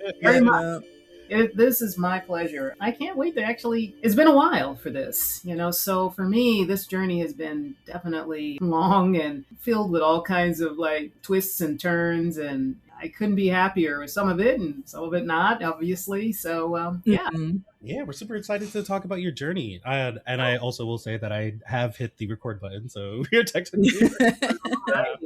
Yep. very Yep. much. Yep. This is my pleasure. I can't wait to actually, it's been a while for this, so for me, this journey has been definitely long and filled with all kinds of like twists and turns, and I couldn't be happier with some of it and some of it not, obviously. So, yeah. Mhm. Yeah, we're super excited to talk about your journey. And I also will say that I have hit the record button, so we're technically.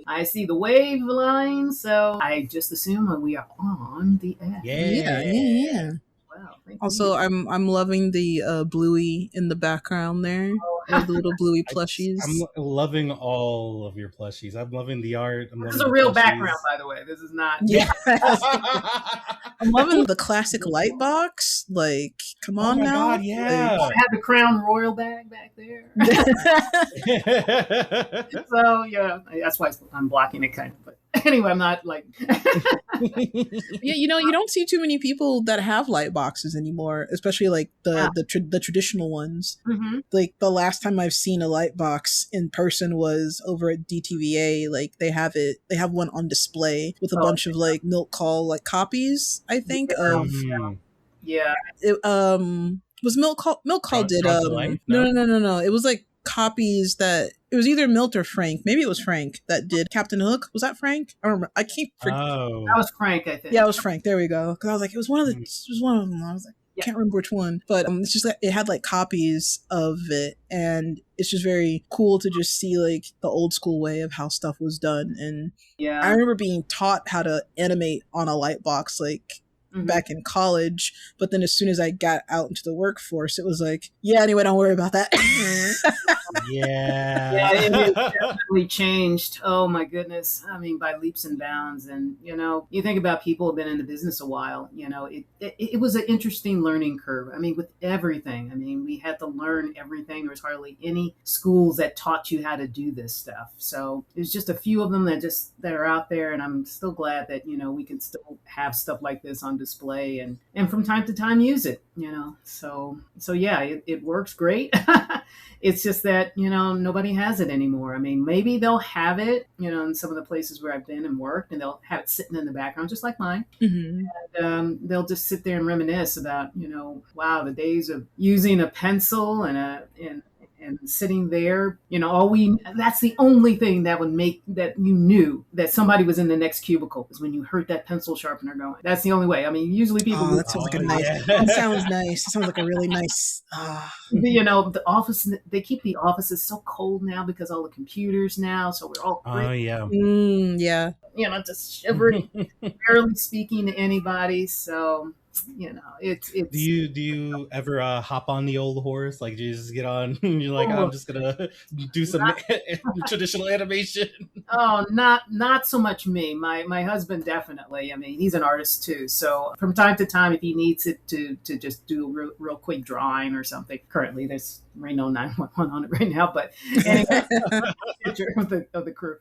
I see the wave line, so I just assume we are on the air. Yeah. Yeah. Wow, thank Also, you. I'm loving the Bluey in the background there. The little Bluey plushies. I'm loving all of your plushies. I'm loving the art. I'm This loving is a the real plushies. background, by the way. This is not. Yeah. I'm loving the classic light box. Like, come Oh on my now. god, yeah. I have the Crown Royal bag back there. So yeah, that's why I'm blocking it kind of. But anyway, I'm not like. Yeah, you don't see too many people that have light boxes anymore, especially like the traditional ones. Mm-hmm. Like the last time I've seen a light box in person was over at DTVA. Like they have one on display with a bunch of like milk call like copies, I think, of Yeah. it, was milk call did Drawn to Life? no. It was like copies that it was either Milt or Frank. Maybe it was Frank that did Captain Hook. Was that Frank? I don't remember. I keep forgetting. Oh. That was Frank, I think. Yeah, it was Frank. There we go. Because I was like, it was one of them. I was like, Yeah. can't remember which one, but it's just like it had like copies of it, and it's just very cool to just see like the old school way of how stuff was done. And Yeah. I remember being taught how to animate on a light box like back in college, but then as soon as I got out into the workforce, it was like, yeah, anyway, don't worry about that. Yeah. It has definitely changed. Oh my goodness. I mean, by leaps and bounds. And, you think about people who've been in the business a while, it was an interesting learning curve. I mean, with everything, I mean, we had to learn everything. There was hardly any schools that taught you how to do this stuff. So there's just a few of them that are out there. And I'm still glad that, we can still have stuff like this on display and from time to time use it, so yeah, it works great. It's just that, nobody has it anymore. I mean, maybe they'll have it, in some of the places where I've been and worked, and they'll have it sitting in the background, just like mine. Mm-hmm. And they'll just sit there and reminisce about, wow, the days of using a pencil and sitting there, that's the only thing that would make that you knew that somebody was in the next cubicle is when you heard that pencil sharpener going. That's the only way. I mean, usually people. Oh, that sounds like a nice. yeah. That sounds nice. That sounds like a really nice. The office. They keep the offices so cold now because all the computers now. So we're all. Oh yeah. Yeah. Just shivering, barely speaking to anybody. So. It's. Do you ever hop on the old horse? Like, do you just get on? And you're like, I'm just gonna do some traditional animation. Oh, not so much me. My husband definitely. I mean, he's an artist too. So from time to time, if he needs it to just do a real quick drawing or something. Currently, there's Reno 911 on it right now, but anyway, picture of the crew.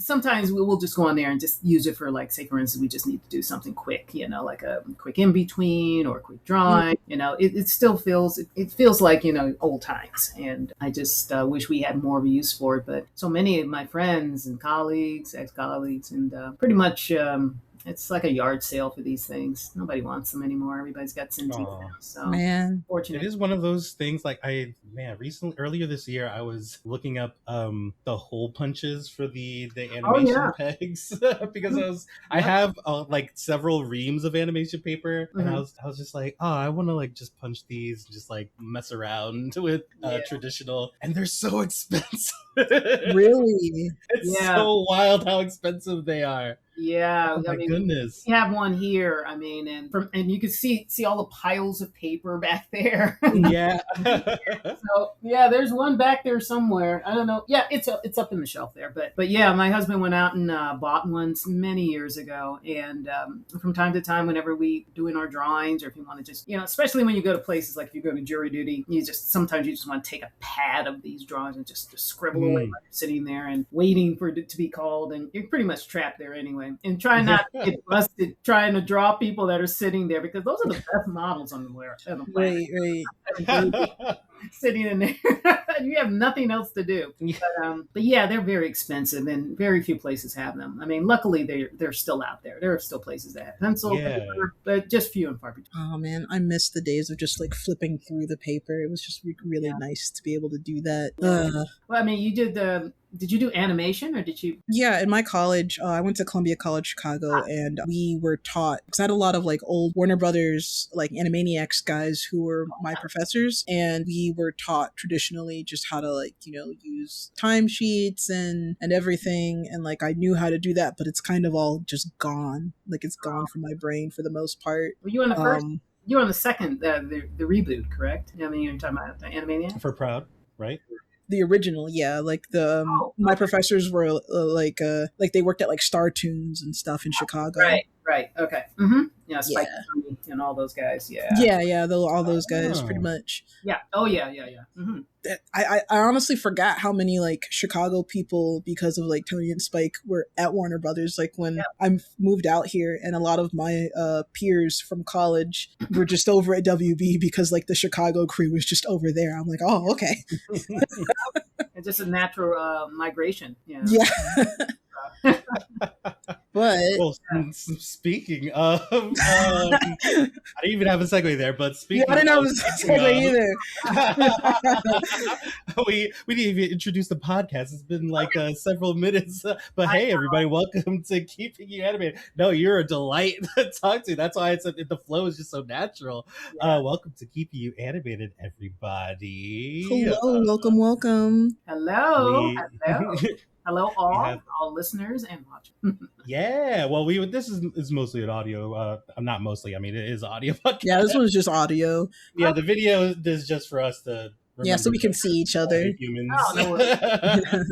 Sometimes we'll just go on there and just use it for, like, say for instance, we just need to do something quick, like a quick in between or a quick drawing. It still feels like old times, and I just wish we had more of a use for it. But so many of my friends and colleagues, ex-colleagues, and pretty much it's like a yard sale for these things. Nobody wants them anymore. Everybody's got Cintiq now. So man, fortunate. It is one of those things. Like earlier this year, I was looking up the hole punches for the animation pegs because I have like several reams of animation paper, and I was just like, oh, I want to like just punch these, and just like mess around with traditional, and they're so expensive. Really? It's so wild how expensive they are. Yeah, oh my goodness. We have one here. I mean, and you can see all the piles of paper back there. Yeah. So yeah, there's one back there somewhere. I don't know. Yeah, it's up in the shelf there. But yeah, my husband went out and bought one many years ago, and from time to time, whenever we doing our drawings, or if you want to just especially when you go to places like if you go to jury duty, sometimes you just want to take a pad of these drawings and just scribble away while you're sitting there and waiting for it to be called, and you're pretty much trapped there anyway. And try not to get busted trying to draw people that are sitting there, because those are the best models on the planet. Right. sitting in there. You have nothing else to do. But yeah, they're very expensive, and very few places have them. I mean, luckily they're still out there. There are still places that have pencil, paper, but just few and far between. Oh man, I miss the days of just like flipping through the paper. It was just really nice to be able to do that. Well, I mean, you did you do animation, or did you? Yeah, in my college, I went to Columbia College Chicago, and we were taught, because I had a lot of like old Warner Brothers, like Animaniacs guys who were my professors, and we were taught traditionally just how to like, use timesheets and everything, and like I knew how to do that, but it's kind of all just gone. Like it's gone from my brain for the most part. Were you on the first? You were on the second, the reboot, correct? I mean, you're talking about the Animaniacs? For Proud, right? The original, yeah, like my professors were like they worked at like Star Tunes and stuff in Chicago. Right. Okay. Mm-hmm. Yeah, Spike and all those guys. Yeah. All those guys, pretty much. Yeah. Oh yeah. Mm-hmm. I honestly forgot how many like Chicago people, because of like Tony and Spike, were at Warner Brothers. Like when I moved out here, and a lot of my peers from college were just over at WB because like the Chicago crew was just over there. I'm like, oh, okay. It's just a natural migration. Yeah. But well, speaking of, I didn't even have a segue there. But speaking, I didn't have a segue either. we didn't even introduce the podcast. It's been like several minutes. But hey, everybody, welcome to Keeping You Animated. No, you're a delight to talk to. That's why it's the flow is just so natural. Welcome to Keeping You Animated, everybody. Hello, welcome. Hello. Hello, all listeners and watchers. Yeah, well, this is mostly an audio. Not mostly. I mean, it is audio podcast. Yeah, this one's just audio. Yeah, the video is just for us to. So we can see each other. Humans. Oh, no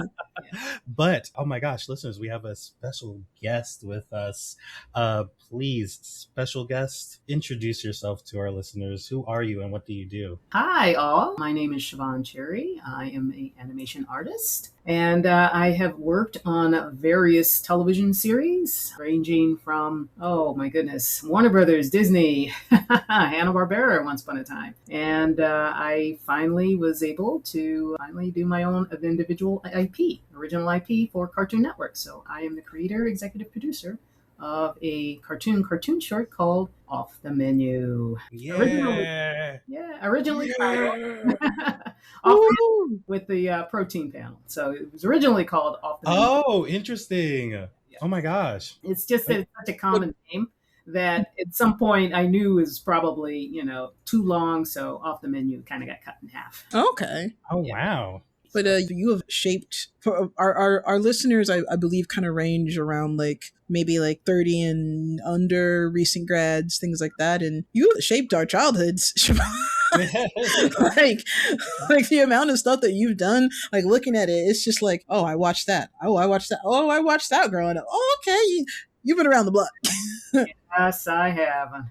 But oh my gosh, listeners, we have a special guest with us. Please, special guest, introduce yourself to our listeners. Who are you and what do you do? Hi, all. My name is Shavonne Cherry. I am an animation artist, and I have worked on various television series, ranging from, oh my goodness, Warner Brothers, Disney, Hanna-Barbera once upon a time. And I finally was able to do my own individual IP, original IP for Cartoon Network. So I am the creator, executive producer of a cartoon short called Off the Menu. Originally titled with the protein panel. So it was originally called Off the Menu. Oh, interesting. Yeah. Oh my gosh. It's just that it's such a common name that at some point I knew was probably, too long. So Off the Menu kind of got cut in half. Okay. Oh, wow. But you have shaped, for our listeners, I believe, kind of range around like maybe like 30 and under, recent grads, things like that. And you have shaped our childhoods. like the amount of stuff that you've done, like looking at it, it's just like, oh, I watched that. Oh, I watched that. Oh, I watched that growing up. Oh, okay. You've been around the block. Yes, I have.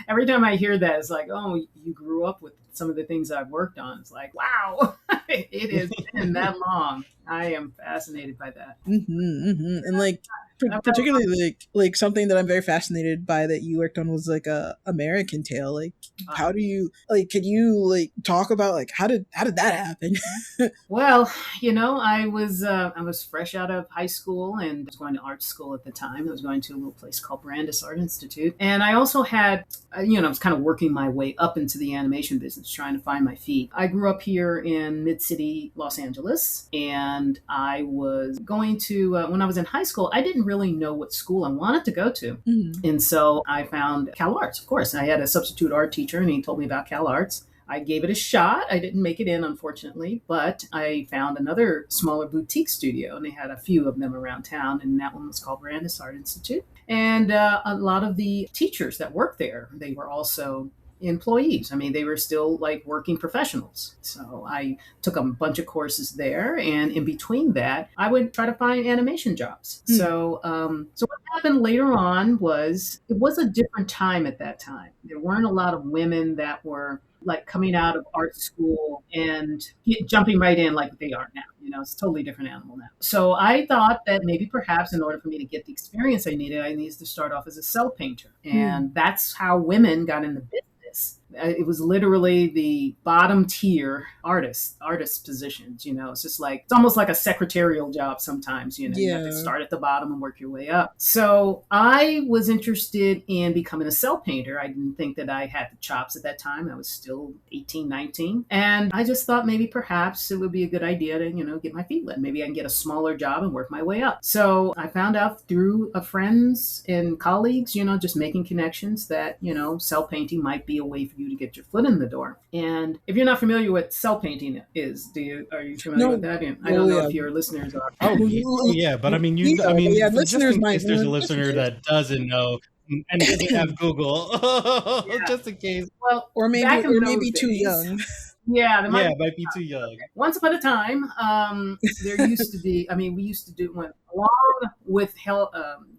Every time I hear that, it's like, oh, you grew up with some of the things I've worked on. It's like, wow, it has been that long. I am fascinated by that. And like, particularly like something that I'm very fascinated by that you worked on was like a American Tail. Like, how do you can you like talk about like how did that happen? Well, I was fresh out of high school and was going to art school at the time. I was going to a little place called Brandis Art Institute, and I also had I was kind of working my way up into the animation business, trying to find my feet. I grew up here in mid-city Los Angeles, and I was going to when I was in high school, I didn't really know what school I wanted to go to. And so I found Cal Arts. Of course, I had a substitute art teacher and he told me about Cal Arts. I gave it a shot. I didn't make it in, unfortunately, but I found another smaller boutique studio, and they had a few of them around town, and that one was called Brandis Art Institute. And a lot of the teachers that worked there, they were also employees. I mean, they were still like working professionals. So I took a bunch of courses there, and in between that, I would try to find animation jobs. So what happened later on was it was a different time at that time. There weren't a lot of women that were like coming out of art school and jumping right in like they are now. It's a totally different animal now. So I thought that maybe perhaps in order for me to get the experience I needed to start off as a cell painter. And that's how women got in the business. It was literally the bottom tier artist positions. It's just like, it's almost like a secretarial job sometimes. You have to start at the bottom and work your way up. So I was interested in becoming a cell painter. I didn't think that I had the chops at that time. I was still 18, 19. And I just thought maybe perhaps it would be a good idea to, get my feet wet. Maybe I can get a smaller job and work my way up. So I found out through friends and colleagues, just making connections that, cell painting might be a way for you to get your foot in the door. And if you're not familiar with cell painting is, are you familiar with that? I don't know if your listeners are. Oh yeah, but I mean, listeners might. There's a listener that doesn't know and doesn't have Google, just in case. Well, or maybe too young. Yeah, might be too young. Okay. Once upon a time, there used to be. We used to do one along with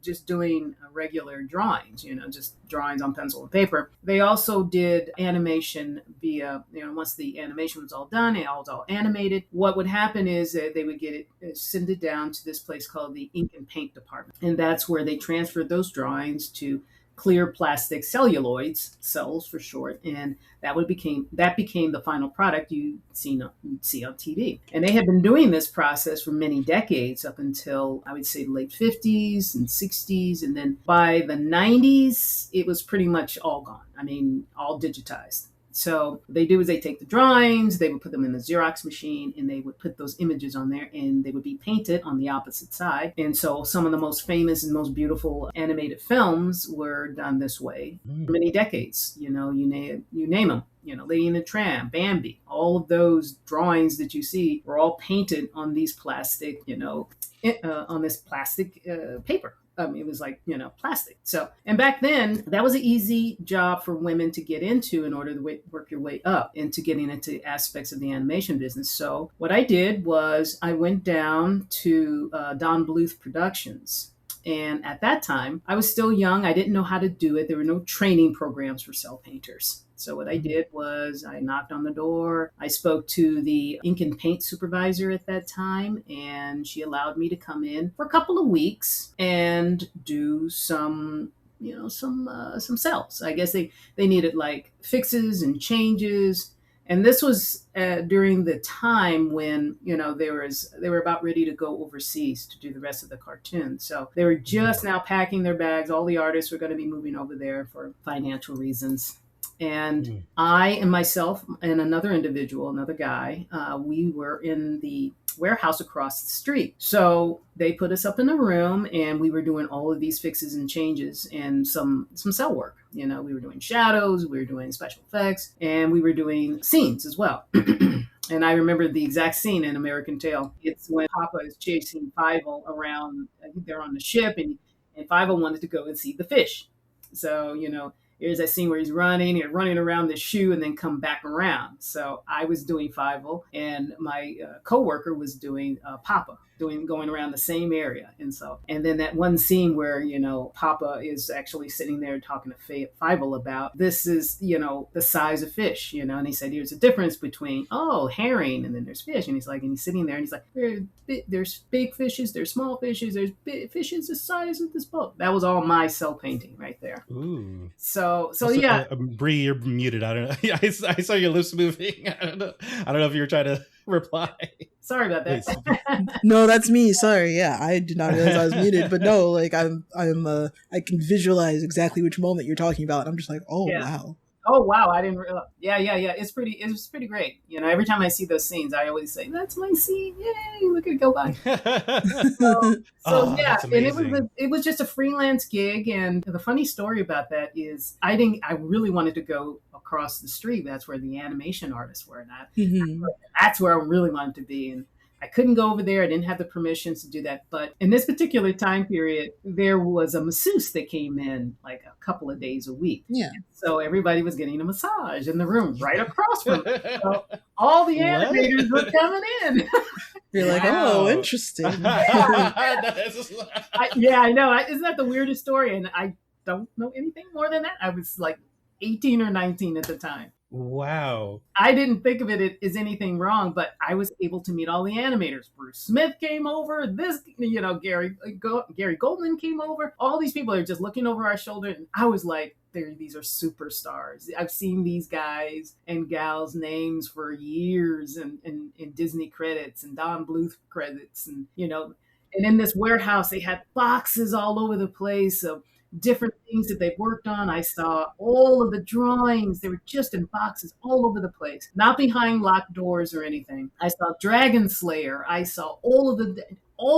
just doing regular drawings. Just drawings on pencil and paper. They also did animation via. Once the animation was all done, it was all animated. What would happen is that they would get it, send it down to this place called the ink and paint department, and that's where they transferred those drawings to clear plastic celluloids, cells for short, and that became the final product you'd see on TV. And they had been doing this process for many decades up until, I would say, the late 50s and 60s, and then by the 90s it was pretty much all gone. All digitized. So what they do is they take the drawings, they would put them in the Xerox machine, and they would put those images on there, and they would be painted on the opposite side. And so some of the most famous and most beautiful animated films were done this way for many decades. You name them. Lady and the Tramp, Bambi, all of those drawings that you see were all painted on these plastic, on this plastic paper. It was like, plastic. So, and back then that was an easy job for women to get into in order to work your way up into getting into aspects of the animation business. So what I did was I went down to Don Bluth Productions. And at that time, I was still young. I didn't know how to do it. There were no training programs for cell painters. So what I did was I knocked on the door. I spoke to the ink and paint supervisor at that time, and she allowed me to come in for a couple of weeks and do some cells. I guess they needed like fixes and changes. And this was during the time when, they were about ready to go overseas to do the rest of the cartoon. So they were just now packing their bags. All the artists were going to be moving over there for financial reasons. And I and myself and another individual, another guy, we were in the warehouse across the street. So they put us up in a room and we were doing all of these fixes and changes and some cell work. We were doing shadows, we were doing special effects, and we were doing scenes as well. And I remember the exact scene in American Tail. It's when Papa is chasing Fievel around. They're on the ship, and Fievel wanted to go and see the fish. So, here's that scene where he's running around the shoe and then come back around. So I was doing Fievel, and my coworker was doing Papa, going around the same area. And then that one scene where, Papa is actually sitting there talking to Fievel about, this is, the size of fish, and he said, here's a difference between, herring, and then there's fish. And he's sitting there and he's like, there's big fishes, there's small fishes, there's big fishes the size of this boat. That was all my cell painting right there. Ooh. So yeah. Bree, you're muted. I don't know. I saw your lips moving. I don't know if you were trying to reply. Sorry about that. No, that's me. Sorry. Yeah, I did not realize I was muted. But no, like I can visualize exactly which moment you're talking about. I'm just like, wow. Oh wow! I didn't realize. Yeah. It's pretty great. Every time I see those scenes, I always say, "That's my scene! Yay! Look at it go by." Yeah, and it was just a freelance gig. And the funny story about that is, I really wanted to go across the street. That's where the animation artists were, and that's where I really wanted to be. And I couldn't go over there. I didn't have the permissions to do that. But in this particular time period, there was a masseuse that came in like a couple of days a week. Yeah. So everybody was getting a massage in the room right across from me. So all the animators were coming in. You're like, wow. Interesting. I know. Isn't that the weirdest story? And I don't know anything more than that. I was like 18 or 19 at the time. Wow. I didn't think of it as anything wrong, but I was able to meet all the animators. Bruce Smith came over. Gary Goldman came over. All these people are just looking over our shoulder. And I was like, these are superstars. I've seen these guys and gals names for years in Disney credits and Don Bluth credits, and and in this warehouse they had boxes all over the place of different things that they've worked on. I saw all of the drawings. They were just in boxes all over the place, not behind locked doors or anything. I saw Dragon Slayer. I saw all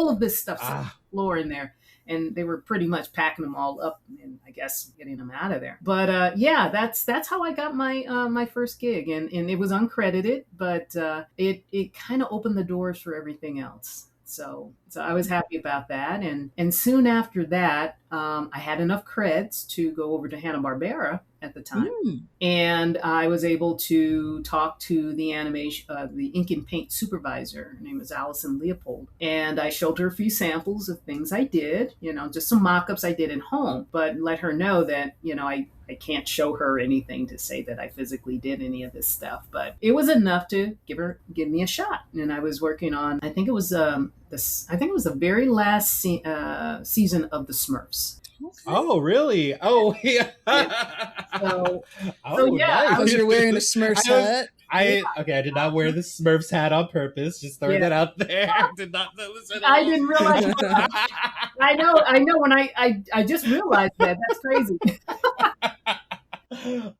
of this stuff on the floor in there. And they were pretty much packing them all up and I guess getting them out of there. But yeah, that's how I got my my first gig, and it was uncredited, but it kind of opened the doors for everything else. So I was happy about that, and soon after that, I had enough creds to go over to Hanna-Barbera at the time, and I was able to talk to the the ink and paint supervisor. Her name was Allison Leopold, and I showed her a few samples of things I did, just some mock-ups I did at home, but let her know that I can't show her anything to say that I physically did any of this stuff, but it was enough to give me a shot. And I was working on, I think it was the very last season of the Smurfs. Okay. Oh, really? Oh, yeah. So nice. I was wearing a Smurfs hat. I did not wear the Smurfs hat on purpose. Just throwing that out there. I did not notice it. I didn't realize. I know. When I just realized that. That's crazy.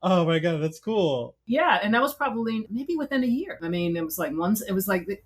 Oh my God, that's cool. Yeah, and that was probably maybe within a year. I mean, it was like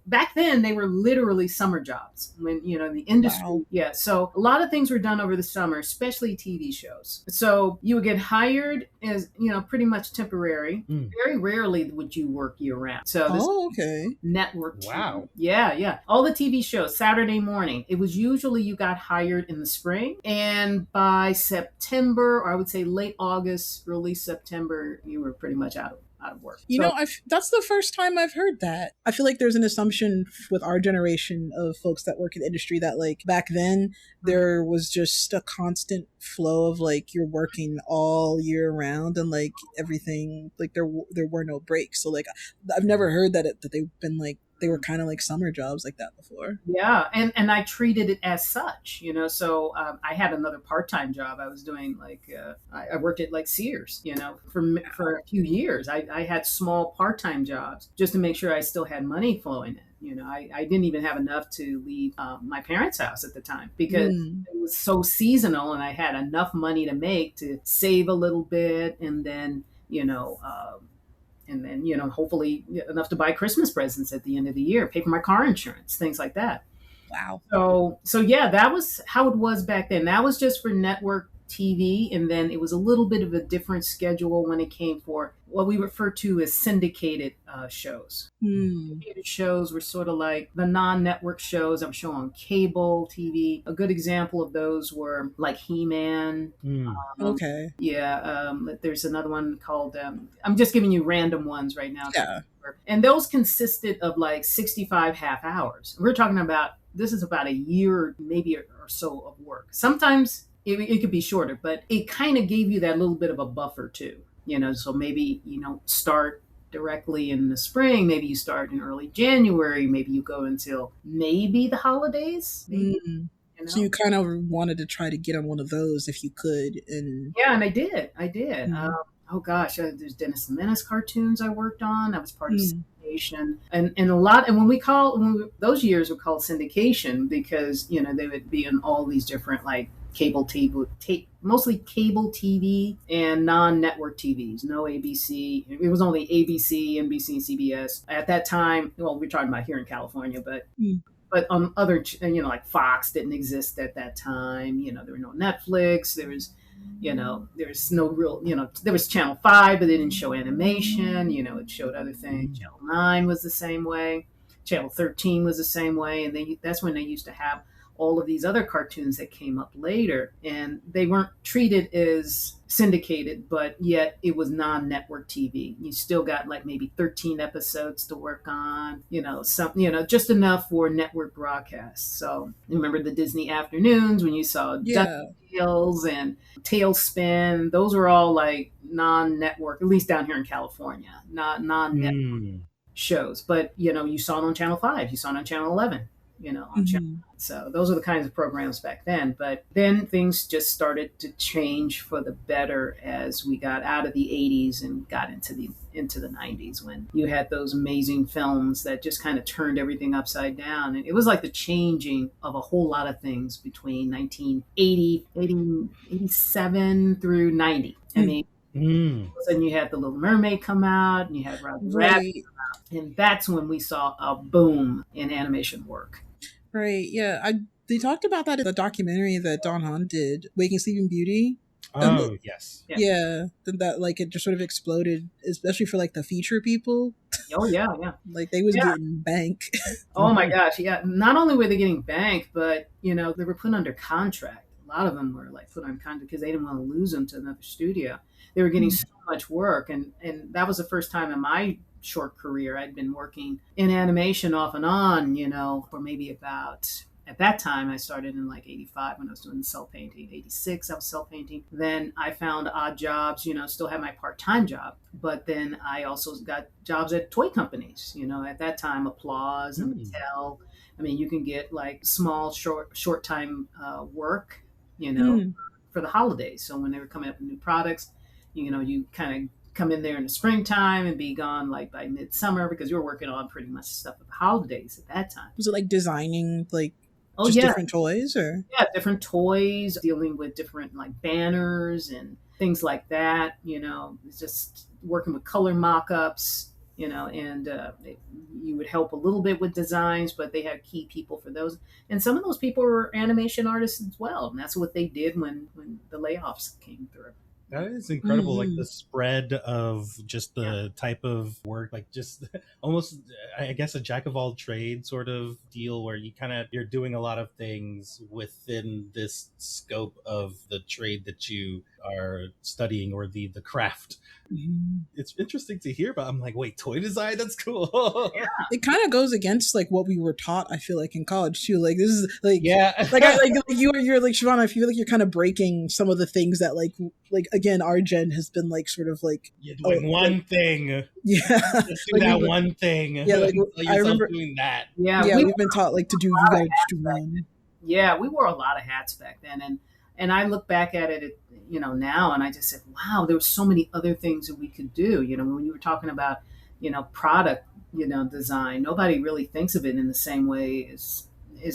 back then they were literally summer jobs when, in the industry. Wow. Yeah, so a lot of things were done over the summer, especially TV shows. So you would get hired as, pretty much temporary. Very rarely would you work year round. So this network. Wow. Yeah. All the TV shows, Saturday morning, it was usually you got hired in the spring, and by September, or I would say late August, early September, you were pretty much out of work. That's the first time I've heard that. I feel like there's an assumption with our generation of folks that work in the industry that like back then there was just a constant flow of like you're working all year round and like everything, like there were no breaks. So like I've never heard that they've been like they were kind of like summer jobs like that before. Yeah, and I treated it as such, So I had another part-time job. I was doing like I worked at like Sears, for a few years. I had small part-time jobs just to make sure I still had money flowing in. I didn't even have enough to leave my parents' house at the time because it was so seasonal, and I had enough money to make to save a little bit, and then hopefully enough to buy Christmas presents at the end of the year, pay for my car insurance, things like that. Wow. So yeah, that was how it was back then. That was just for network TV, and then it was a little bit of a different schedule when it came for what we refer to as syndicated shows. Syndicated shows were sort of like the non-network shows that were shown on cable TV. A good example of those were like He-Man. Okay. Yeah. There's another one called, I'm just giving you random ones right now. Yeah. And those consisted of like 65 half hours. We're talking about, this is about a year, maybe or so of work. Sometimes it could be shorter, but it kind of gave you that little bit of a buffer too. So maybe you don't start directly in the spring. Maybe you start in early January. Maybe you go until maybe the holidays. So you kind of wanted to try to get on one of those if you could. And I did. Oh gosh, there's Dennis the Menace cartoons I worked on. That was part of syndication, and a lot. And those years were called syndication because they would be on all these different like cable TV, mostly cable TV and non-network TVs. No ABC. It was only ABC, NBC, and CBS at that time. Well, we're talking about here in California, but on other, like Fox didn't exist at that time. There were no Netflix. There was no real, there was Channel 5, but they didn't show animation. It showed other things. Channel 9 was the same way. Channel 13 was the same way. And that's when they used to have all of these other cartoons that came up later, and they weren't treated as syndicated, but yet it was non-network TV. You still got like maybe 13 episodes to work on, just enough for network broadcasts. So remember the Disney afternoons when you saw DuckTales and Tailspin? Those were all like non-network, at least down here in California, not non-network shows. But you saw it on Channel 5, you saw it on Channel 11. on channel. So those are the kinds of programs back then. But then things just started to change for the better as we got out of the 80s and got into the 90s, when you had those amazing films that just kind of turned everything upside down. And it was like the changing of a whole lot of things between 1980, 87 through 90. I mean, all of a sudden you had The Little Mermaid come out, and you had Roger Rabbit come out, and that's when we saw a boom in animation work. Right. Yeah. They talked about that in the documentary that Don Hahn did, Waking Sleeping Beauty. Oh, yes. Yeah. Then that, like, it just sort of exploded, especially for like the feature people. Oh yeah. Like they was getting bank. Oh my gosh. Yeah. Not only were they getting bank, but they were put under contract. A lot of them were like put on contract because they didn't want to lose them to another studio. They were getting so much work. And that was the first time in my short career I'd been working in animation off and on, for maybe about, at that time I started in like 85 when I was doing cell painting. 86 I was cell painting. Then I found odd jobs, still had my part-time job, but then I also got jobs at toy companies, at that time, Applause and Mattel. I mean, you can get like small short time work, for the holidays. So when they were coming up with new products, you kind of come in there in the springtime and be gone like by midsummer, because you were working on pretty much stuff for the holidays at that time. Was it like designing like different toys, or? Yeah, different toys, dealing with different like banners and things like that. Just working with color mock-ups, and you would help a little bit with designs, but they had key people for those. And some of those people were animation artists as well. And that's what they did when the layoffs came through. That is incredible. Like the spread of just the type of work, like just almost, I guess, a jack of all trades sort of deal, where you're doing a lot of things within this scope of the trade that you are studying, or the craft. It's interesting to hear about. I'm like, wait, toy design? That's cool. Yeah. It kind of goes against like what we were taught, I feel like, in college too. Like this is like, like you're like, Shavonne, I feel like you're kind of breaking some of the things that like again, our gen has been like sort of like, you're doing one thing. Yeah. Just do that one thing. Yeah. Like I remember doing that. Yeah. We've been taught like to do, you gotta just do one. Yeah. We wore a lot of hats back then. And I look back at it, now, and I just said, wow, there were so many other things that we could do. When you were talking about, product, design, nobody really thinks of it in the same way as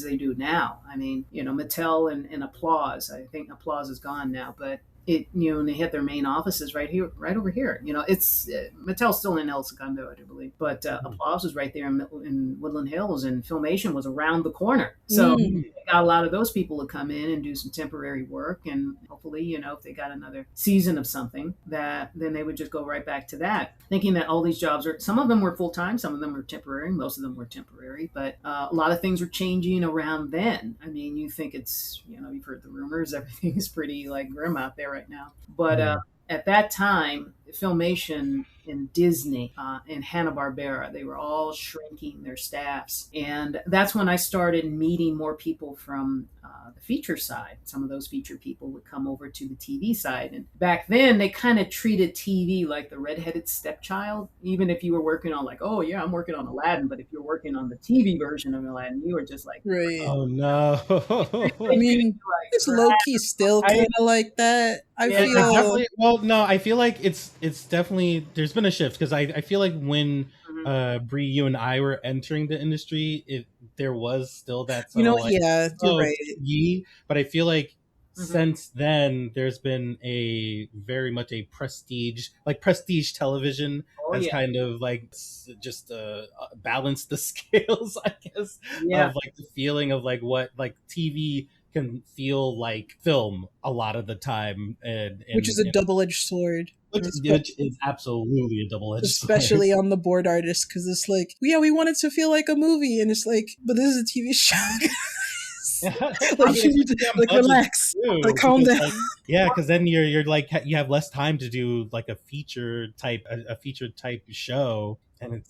they do now. I mean, Mattel and Applause. I think Applause is gone now, but it, and they had their main offices right over here. It's Mattel's still in El Segundo, I do believe, but Applause was right there in Woodland Hills, and Filmation was around the corner. So they got a lot of those people to come in and do some temporary work, and hopefully, if they got another season of something, then they would just go right back to that, thinking that all these jobs some of them were full time, some of them were temporary, most of them were temporary, but a lot of things were changing around then. I mean, you think it's, you've heard the rumors, everything is pretty like grim out there right now. But at that time, Filmation and Disney and Hanna-Barbera, they were all shrinking their staffs. And that's when I started meeting more people from the feature side. Some of those feature people would come over to the TV side. And back then, they kind of treated TV like the redheaded stepchild. Even if you were working on like, oh yeah, I'm working on Aladdin. But if you're working on the TV version of Aladdin, you were just like, right. Oh no. I mean, it's low-key still kind of like that. I feel like it's definitely, there's been a shift, because I feel like when Bree, you and I were entering the industry, there was still that sort of like, yeah, you're right. But I feel like since then there's been a very much a prestige television has kind of like just balanced the scales, I guess, of like the feeling of like what like TV can feel like film a lot of the time, and which is a double-edged sword. Which is absolutely a double-edged especially sword. On the board artists, because it's like, yeah, we want it to feel like a movie, and it's like, but this is a TV show. Like, you need to like relax, like calm down. Like, yeah, because then you're like, you have less time to do like a feature type show and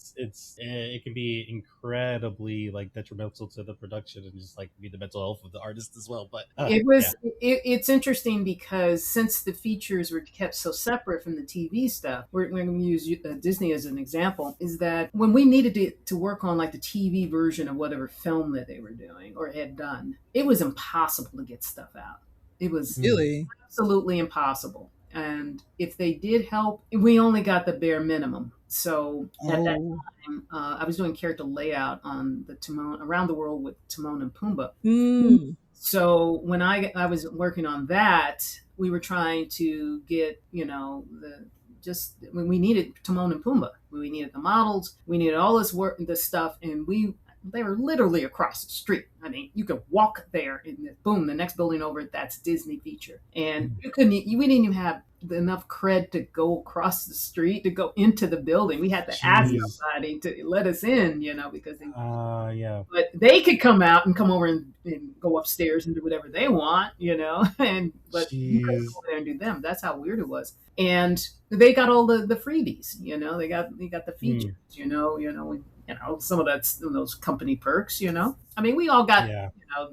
it can be incredibly like detrimental to the production and just like be the mental health of the artist as well. But yeah. It's interesting because since the features were kept so separate from the TV stuff, we're going to use Disney as an example, is that when we needed to work on like the TV version of whatever film that they were doing or had done, it was impossible to get stuff out. It was Really? absolutely impossible. And if they did help, we only got the bare minimum. So at that Oh. time, I was doing character layout on the Timon around the world with Timon and Pumbaa. Mm. So when I was working on that, we were trying to get, you know, when we needed Timon and Pumbaa, we needed the models, we needed all this work, this stuff, and they were literally across the street. I mean, you could walk there and boom, the next building over, that's Disney feature. And we didn't even have enough cred to go across the street to go into the building. We had to ask somebody to let us in, you know, because yeah. But they could come out and come over and go upstairs and do whatever they want, you know, but you couldn't go there and do them. That's how weird it was. And they got all the freebies, you know, they got the features, you know, some of those company perks, you know. I mean, we all got, you know,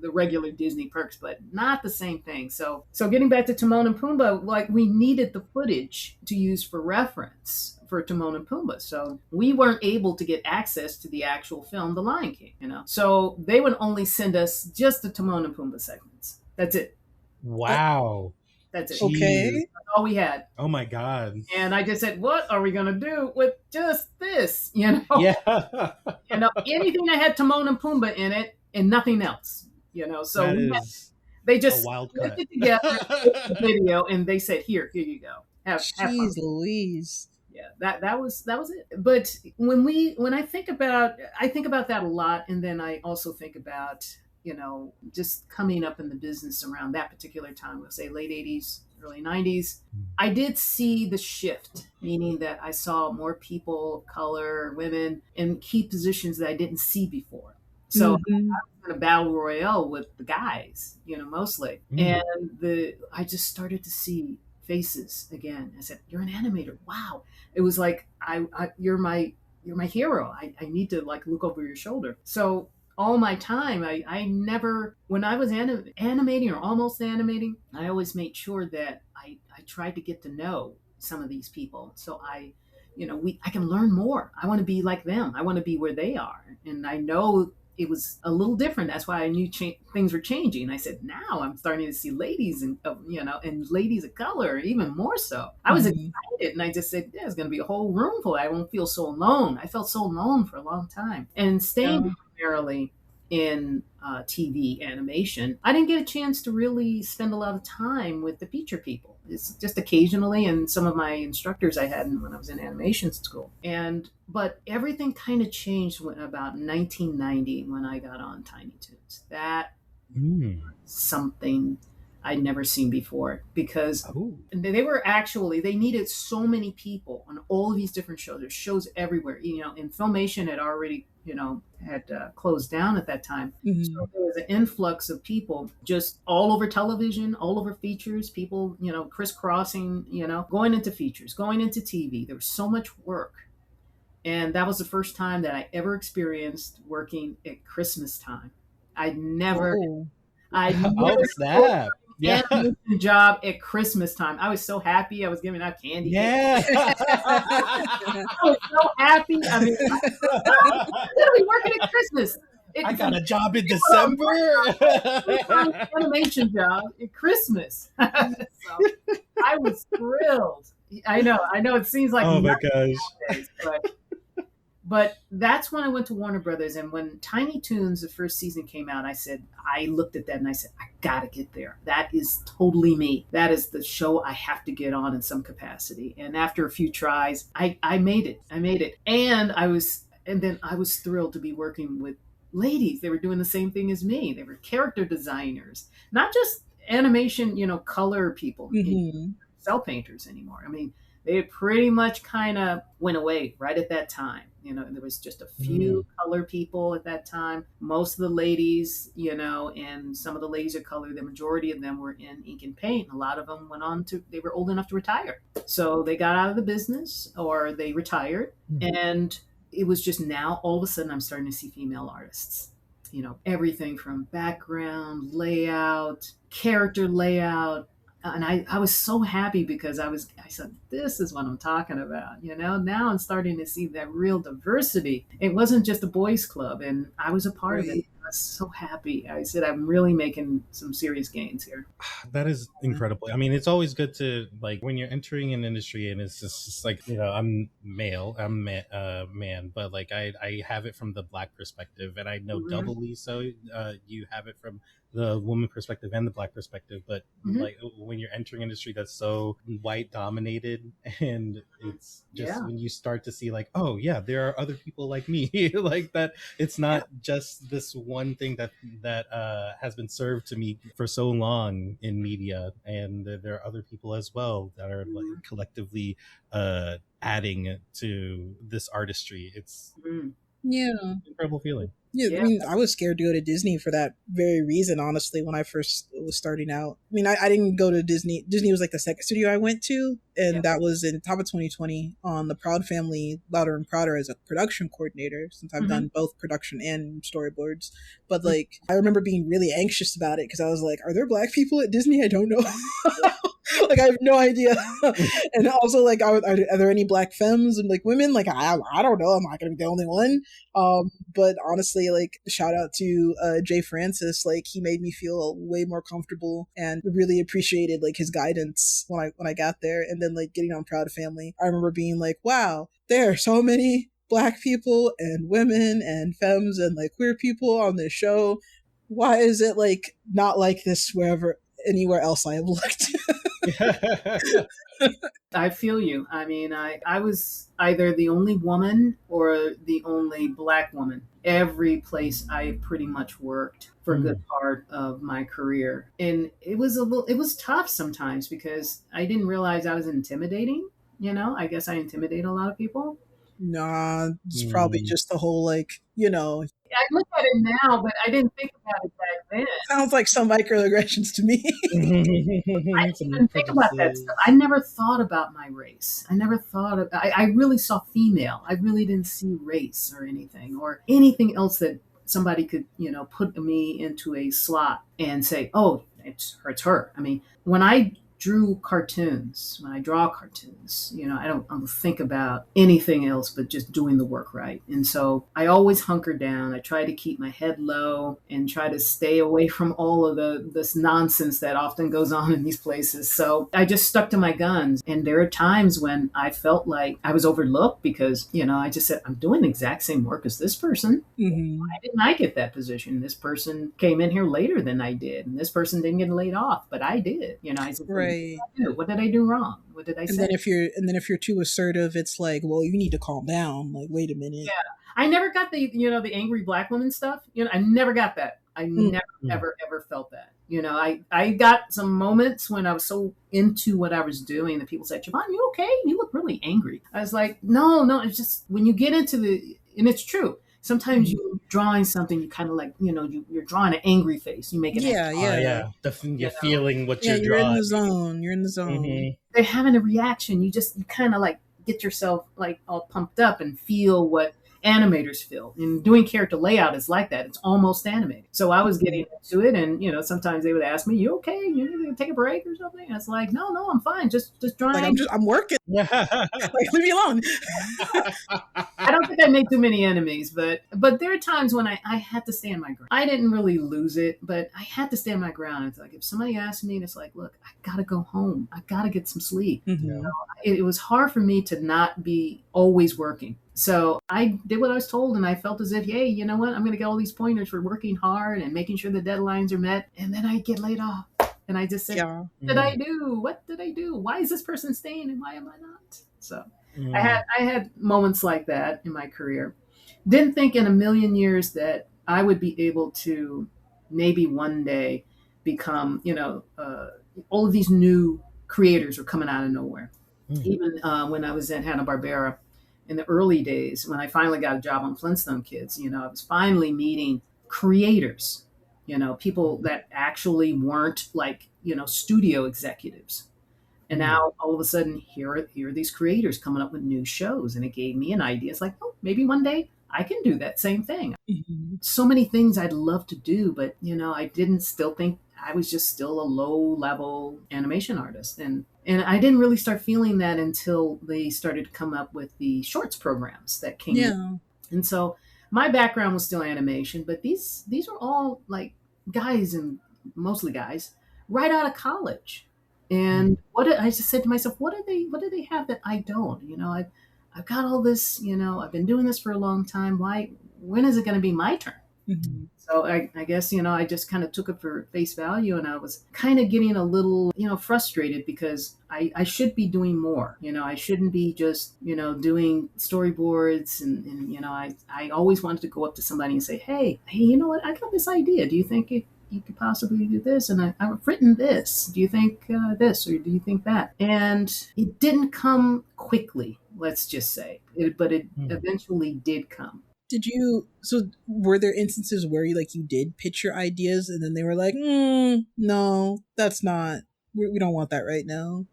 the regular Disney perks, but not the same thing. So getting back to Timon and Pumbaa, like we needed the footage to use for reference for Timon and Pumbaa. So we weren't able to get access to the actual film, The Lion King, you know. So they would only send us just the Timon and Pumbaa segments. That's it. Wow. That's it. Okay. That's all we had. Oh my God. And I just said, what are we going to do with just this? You know? Yeah. You know, anything that had Timon and Pumbaa in it and nothing else. You know, so they just put it together the video and they said, here you go. Have fun. Louise. Yeah, that was it. But when I think about that a lot, and then I also think about, you know, just coming up in the business around that particular time, let's say late 80s, early 90s, I did see the shift, meaning that I saw more people of color, women in key positions that I didn't see before. So I was in a battle royale with the guys, you know, mostly. And I just started to see faces again. I said, you're an animator. Wow. It was like, you're my hero. I need to like look over your shoulder. So all my time, I never, when I was animating or almost animating, I always made sure that I tried to get to know some of these people. So I can learn more. I want to be like them. I want to be where they are. And I know it was a little different. That's why I knew things were changing. I said, now I'm starting to see ladies and ladies of color, even more so. I was excited, and I just said, there's going to be a whole room full. I won't feel so alone. I felt so alone for a long time. And staying primarily in TV animation, I didn't get a chance to really spend a lot of time with the feature people. It's just occasionally, and some of my instructors I had when I was in animation school. But everything kind of changed about 1990 when I got on Tiny Toons. That something I'd never seen before, because they needed so many people on all of these different shows. There's shows everywhere, you know, and Filmation had already, you know, had closed down at that time. So there was an influx of people just all over television, all over features, people, you know, crisscrossing, you know, going into features, going into TV. There was so much work. And that was the first time that I ever experienced working at Christmas time. I'd never snap. animation job at Christmas time. I was so happy. I was giving out candy. Yeah. I was so happy. I mean, I'm literally working at Christmas. I got a job in December. Animation job at Christmas. So I was thrilled. I know. It seems like oh my gosh. Nowadays, but that's when I went to Warner Brothers. And when Tiny Toons, the first season came out, I looked at that and I said, I gotta get there. That is totally me. That is the show I have to get on in some capacity. And after a few tries, I made it. And then I was thrilled to be working with ladies. They were doing the same thing as me. They were character designers, not just animation, you know, color people, cell painters anymore. I mean, they pretty much kind of went away right at that time. There was just a few color people at that time. Most of the ladies, and some of the ladies of color, the majority of them were in ink and paint. A lot of them they were old enough to retire. So they got out of the business or they retired. And it was just now, all of a sudden, I'm starting to see female artists. Everything from background, layout, character layout. And I was so happy because I said, this is what I'm talking about. Now I'm starting to see that real diversity. It wasn't just a boys club, and I was a part of it. I was so happy. I said, I'm really making some serious gains here. That is incredible. I mean, it's always good to, like, when you're entering an industry and it's just like, I'm male, man, but like I have it from the Black perspective, and I know doubly so you have it from the woman perspective and the Black perspective. But like when you're entering industry that's so white dominated, and it's just when you start to see like, oh yeah, there are other people like me, like that, it's not just this one thing that has been served to me for so long in media, and there are other people as well that are like collectively adding to this artistry. It's an incredible feeling. Yeah, I mean, I was scared to go to Disney for that very reason, honestly, when I first was starting out. I mean, I didn't go to Disney. Disney was like the second studio I went to, and that was in top of 2020 on the Proud Family, Louder and Prouder, as a production coordinator, since I've done both production and storyboards. But like, I remember being really anxious about it because I was like, are there Black people at Disney? I don't know. Like, I have no idea. And also, like, are there any Black femmes and like women? Like, I don't know. I'm not gonna be the only one. But honestly, like, shout out to Jay Francis. Like, he made me feel way more comfortable and really appreciated like his guidance when I got there. And then like getting on Proud Family, I remember being like, wow, there are so many Black people and women and femmes and like queer people on this show. Why is it like not like this anywhere else I have looked? I feel you. I mean, I was either the only woman or the only Black woman. Every place I pretty much worked for a good part of my career. And it was tough sometimes because I didn't realize I was intimidating. I guess I intimidate a lot of people. Nah, it's probably just the whole like, I look at it now, but I didn't think about it back then. Sounds like some microaggressions to me. I didn't even think about that stuff. I never thought about my race. I really saw female. I really didn't see race or anything else that somebody could, put me into a slot and say, oh, it's her. I mean, when I draw cartoons, I don't think about anything else but just doing the work right. And so I always hunker down. I try to keep my head low and try to stay away from all of this nonsense that often goes on in these places. So I just stuck to my guns. And there are times when I felt like I was overlooked because, I just said, I'm doing the exact same work as this person. Why didn't I get that position? This person came in here later than I did. And this person didn't get laid off, but I did. I said, right. What did I do wrong? What did I say? And then if you're too assertive, it's like, well, you need to calm down. Like, wait a minute. Yeah, I never got the angry Black woman stuff. I never got that. I never ever felt that. I got some moments when I was so into what I was doing that people said, Shavonne, you okay? You look really angry. I was like, no. It's just when you get into and it's true. Sometimes you're drawing something, you kind of like, you're drawing an angry face. You make it. You're feeling what you're you're drawing. You're in the zone. They're having a reaction. You kind of like get yourself like all pumped up and feel what animators feel. And doing character layout is like that. It's almost animated. So I was getting into it, and sometimes they would ask me, "You okay? You need to take a break or something?" And it's like, "No, I'm fine. Just drawing. Like I'm working. Like, leave me alone." I don't think I made too many enemies, but there are times when I had to stand my ground. I didn't really lose it, but I had to stand my ground. It's like if somebody asked me, it's like, look, I gotta go home. I gotta get some sleep. It was hard for me to not be always working. So I did what I was told, and I felt as if, hey, you know what? I'm going to get all these pointers for working hard and making sure the deadlines are met. And then I get laid off. And I just said, What did I do? What did I do? Why is this person staying and why am I not? So I had moments like that in my career. Didn't think in a million years that I would be able to maybe one day become, all of these new creators are coming out of nowhere. Even when I was at Hanna-Barbera in the early days, when I finally got a job on Flintstone Kids, I was finally meeting creators, people that actually weren't like, studio executives. And now all of a sudden, here are these creators coming up with new shows. And it gave me an idea. It's like, oh, maybe one day I can do that same thing. Mm-hmm. So many things I'd love to do, but, I didn't still think I was just still a low level animation artist. And I didn't really start feeling that until they started to come up with the shorts programs that came in. Yeah. And so my background was still animation, but these are all like guys, and mostly guys right out of college. And I just said to myself, what do they have that I don't? I've got all this, I've been doing this for a long time. When is it going to be my turn? Mm-hmm. So I guess, I just kind of took it for face value, and I was kind of getting a little, frustrated because I should be doing more. I shouldn't be just, doing storyboards and I always wanted to go up to somebody and say, hey, you know what? I got this idea. Do you think you could possibly do this? And I've written this. Do you think this, or do you think that? And it didn't come quickly, let's just say, but it eventually did come. So were there instances where you did pitch your ideas and then they were like, no, that's not, we don't want that right now?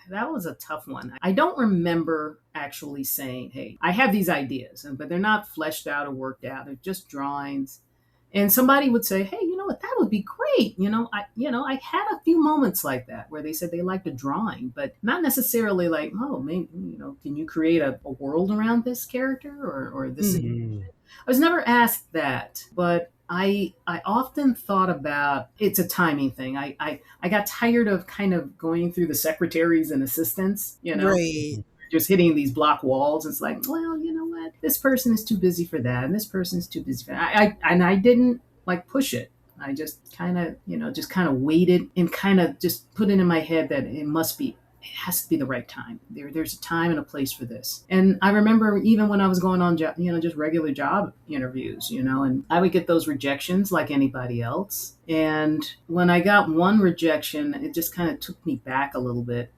That was a tough one. I don't remember actually saying, hey, I have these ideas, but they're not fleshed out or worked out. They're just drawings. And somebody would say, hey, you know what, that would be great. I had a few moments like that where they said they liked a drawing, but not necessarily like, oh, maybe, can you create a world around this character or this? I was never asked that, but I often thought about, it's a timing thing. I got tired of kind of going through the secretaries and assistants, Right. just hitting these block walls. It's like, well, you know what? This person is too busy for that, and this person is too busy for that. I didn't like push it. I just kind of, waited and kind of just put it in my head that it has to be the right time. There's a time and a place for this. And I remember even when I was going on, just regular job interviews, and I would get those rejections like anybody else. And when I got one rejection, it just kind of took me back a little bit.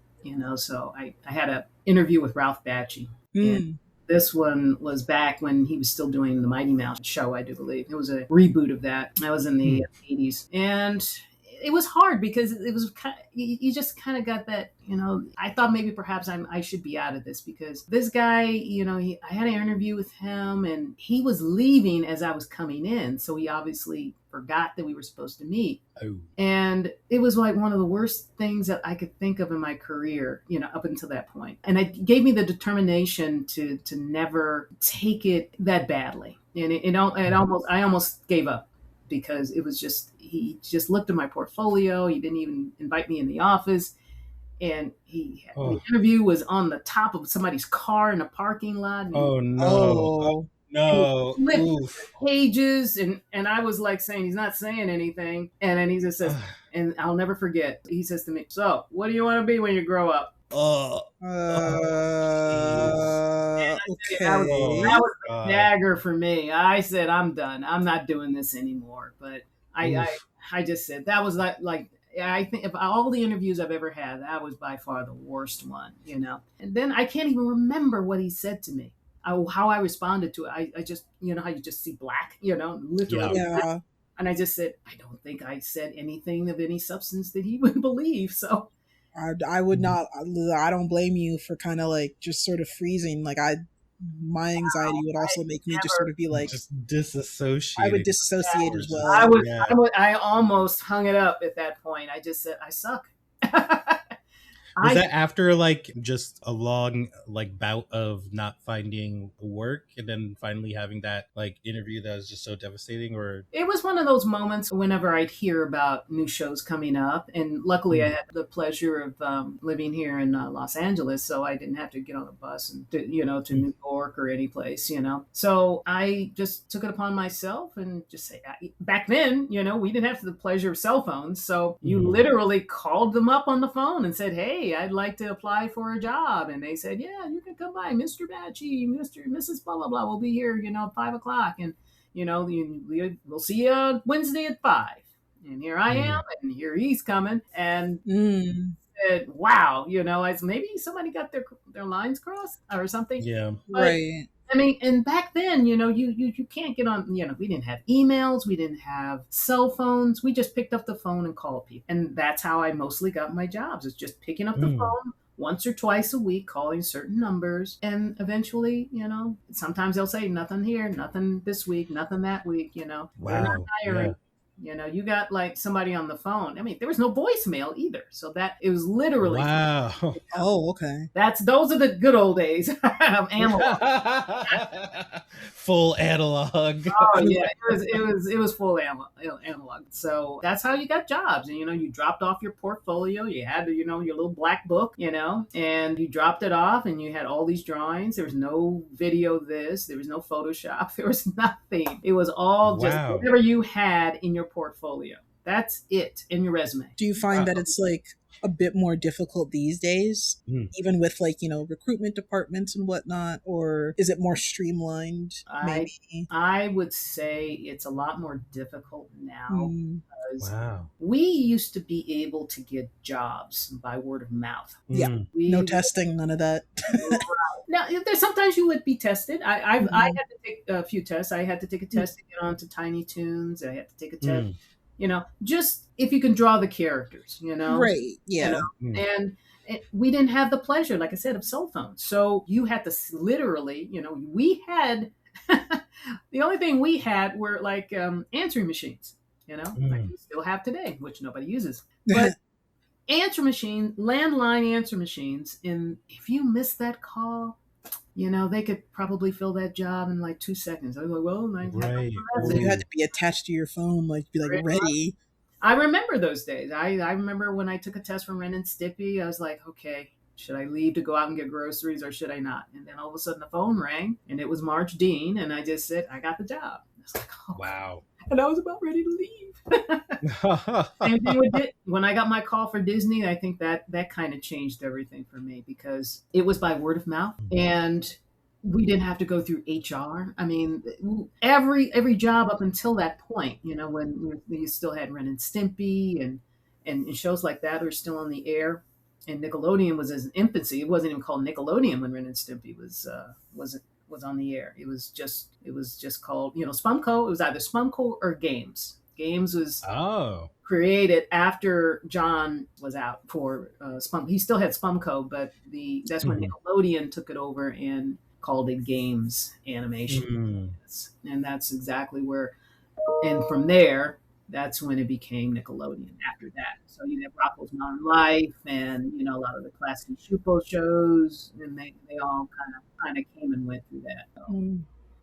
So I had an interview with Ralph Bakshi. And this one was back when he was still doing the Mighty Mouse show, I do believe. It was a reboot of that. That was in the 80s. And it was hard because it was you just kind of got that, I thought maybe perhaps I should be out of this because this guy, I had an interview with him and he was leaving as I was coming in. So he obviously forgot that we were supposed to meet. Oh. And it was like one of the worst things that I could think of in my career, up until that point. And it gave me the determination to never take it that badly. And I almost gave up. Because it was he just looked at my portfolio. He didn't even invite me in the office. And the interview was on the top of somebody's car in a parking lot. Oh, no. No. Pages. And I was like saying, he's not saying anything. And then he just says, and I'll never forget, he says to me, so what do you want to be when you grow up? Okay. That was a dagger for me. I said, I'm done. I'm not doing this anymore. But I just said that was like I think of all the interviews I've ever had, that was by far the worst one, And then I can't even remember what he said to me, how I responded to it. I just, how you just see black, literally. Yeah. And I just said, I don't think I said anything of any substance that he would believe. So. I would not. I don't blame you for kind of just sort of freezing. My anxiety would also make me just sort of be like, just disassociate. I would disassociate as well. I almost hung it up at that point. I just said, I suck. Was that after just a long bout of not finding work and then finally having that interview that was just so devastating? Or it was one of those moments whenever I'd hear about new shows coming up, and luckily I had the pleasure of living here in Los Angeles, so I didn't have to get on a bus and to New York or any place, So I just took it upon myself and just say, back then, we didn't have the pleasure of cell phones, so you literally called them up on the phone and said, hey, I'd like to apply for a job. And they said, yeah, you can come by, Mr. Bakshi, Mrs. blah, blah, blah. We'll be here, 5:00. And, we'll see you Wednesday at 5. And here I am, and here he's coming. And said, wow, as maybe somebody got their lines crossed or something. Yeah. But Right. I mean, and back then, you can't get on, we didn't have emails, we didn't have cell phones. We just picked up the phone and called people. And that's how I mostly got my jobs, is just picking up the phone once or twice a week, calling certain numbers. And eventually, sometimes they'll say nothing here, nothing this week, nothing that week, we're not hiring. Yeah. You got like somebody on the phone. I mean, there was no voicemail either. So that it was literally. Wow. Oh, okay. Those are the good old days of analog. Full analog. Oh yeah, it was full analog. So that's how you got jobs. And you dropped off your portfolio. You had your little black book, and you dropped it off, and you had all these drawings. There was no video. There was no Photoshop. There was nothing. It was all just whatever you had in your portfolio. That's it in your resume. Do you find that it's like a bit more difficult these days, even with like, recruitment departments and whatnot, or is it more streamlined? Maybe? I would say it's a lot more difficult now. Because wow. we used to be able to get jobs by word of mouth. Yeah. No testing, none of that. Now, sometimes you would be tested. I had to take a few tests. I had to take a test to get onto Tiny Toons. I had to take a test, just if you can draw the characters, Right. Yeah. And we didn't have the pleasure, like I said, of cell phones. So you had to literally, we had, the only thing we had were like answering machines, like we still have today, which nobody uses. But landline answer machines, and if you missed that call, they could probably fill that job in like 2 seconds. I was like, well, right. So you had to be attached to your phone, like be like ready. I remember those days. I remember when I took a test from Ren and Stimpy, I was like, okay, should I leave to go out and get groceries or should I not? And then all of a sudden the phone rang and it was Marge Dean, and I just said, I got the job. I was like, oh, wow. And I was about ready to leave. Same thing with it. When I got my call for Disney, I think that kind of changed everything for me, because it was by word of mouth and we didn't have to go through HR. I mean, every job up until that point, when you still had Ren and Stimpy and shows like that are still on the air, and Nickelodeon was in infancy. It wasn't even called Nickelodeon when Ren and Stimpy was on the air. It was just called, Spumco. It was either Spumco or Games. Games was created after John was out for Spumco. He still had Spumco, but that's when Nickelodeon took it over and called it Games Animation. And that's exactly where, and from there, that's when it became Nickelodeon after that. So you have Rocko's Modern Life and, a lot of the classic Shupo shows, and they all kind of came and went through that.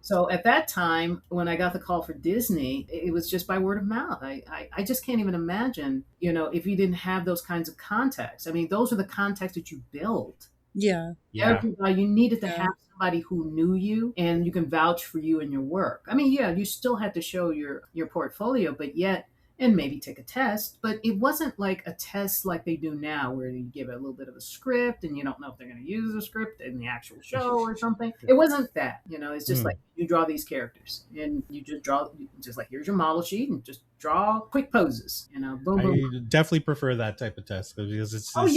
So at that time, when I got the call for Disney, it was just by word of mouth. I just can't even imagine, if you didn't have those kinds of contacts. I mean, those are the contacts that you build. Yeah. You needed to have somebody who knew you and you can vouch for you and your work. I mean, you still had to show your portfolio, but yet, and maybe take a test, but it wasn't like a test like they do now where you give it a little bit of a script and you don't know if they're going to use the script in the actual show or something. It wasn't that, it's just like you draw these characters and you just draw, just like here's your model sheet and just draw quick poses, boom, boom. I definitely prefer that type of test because it's so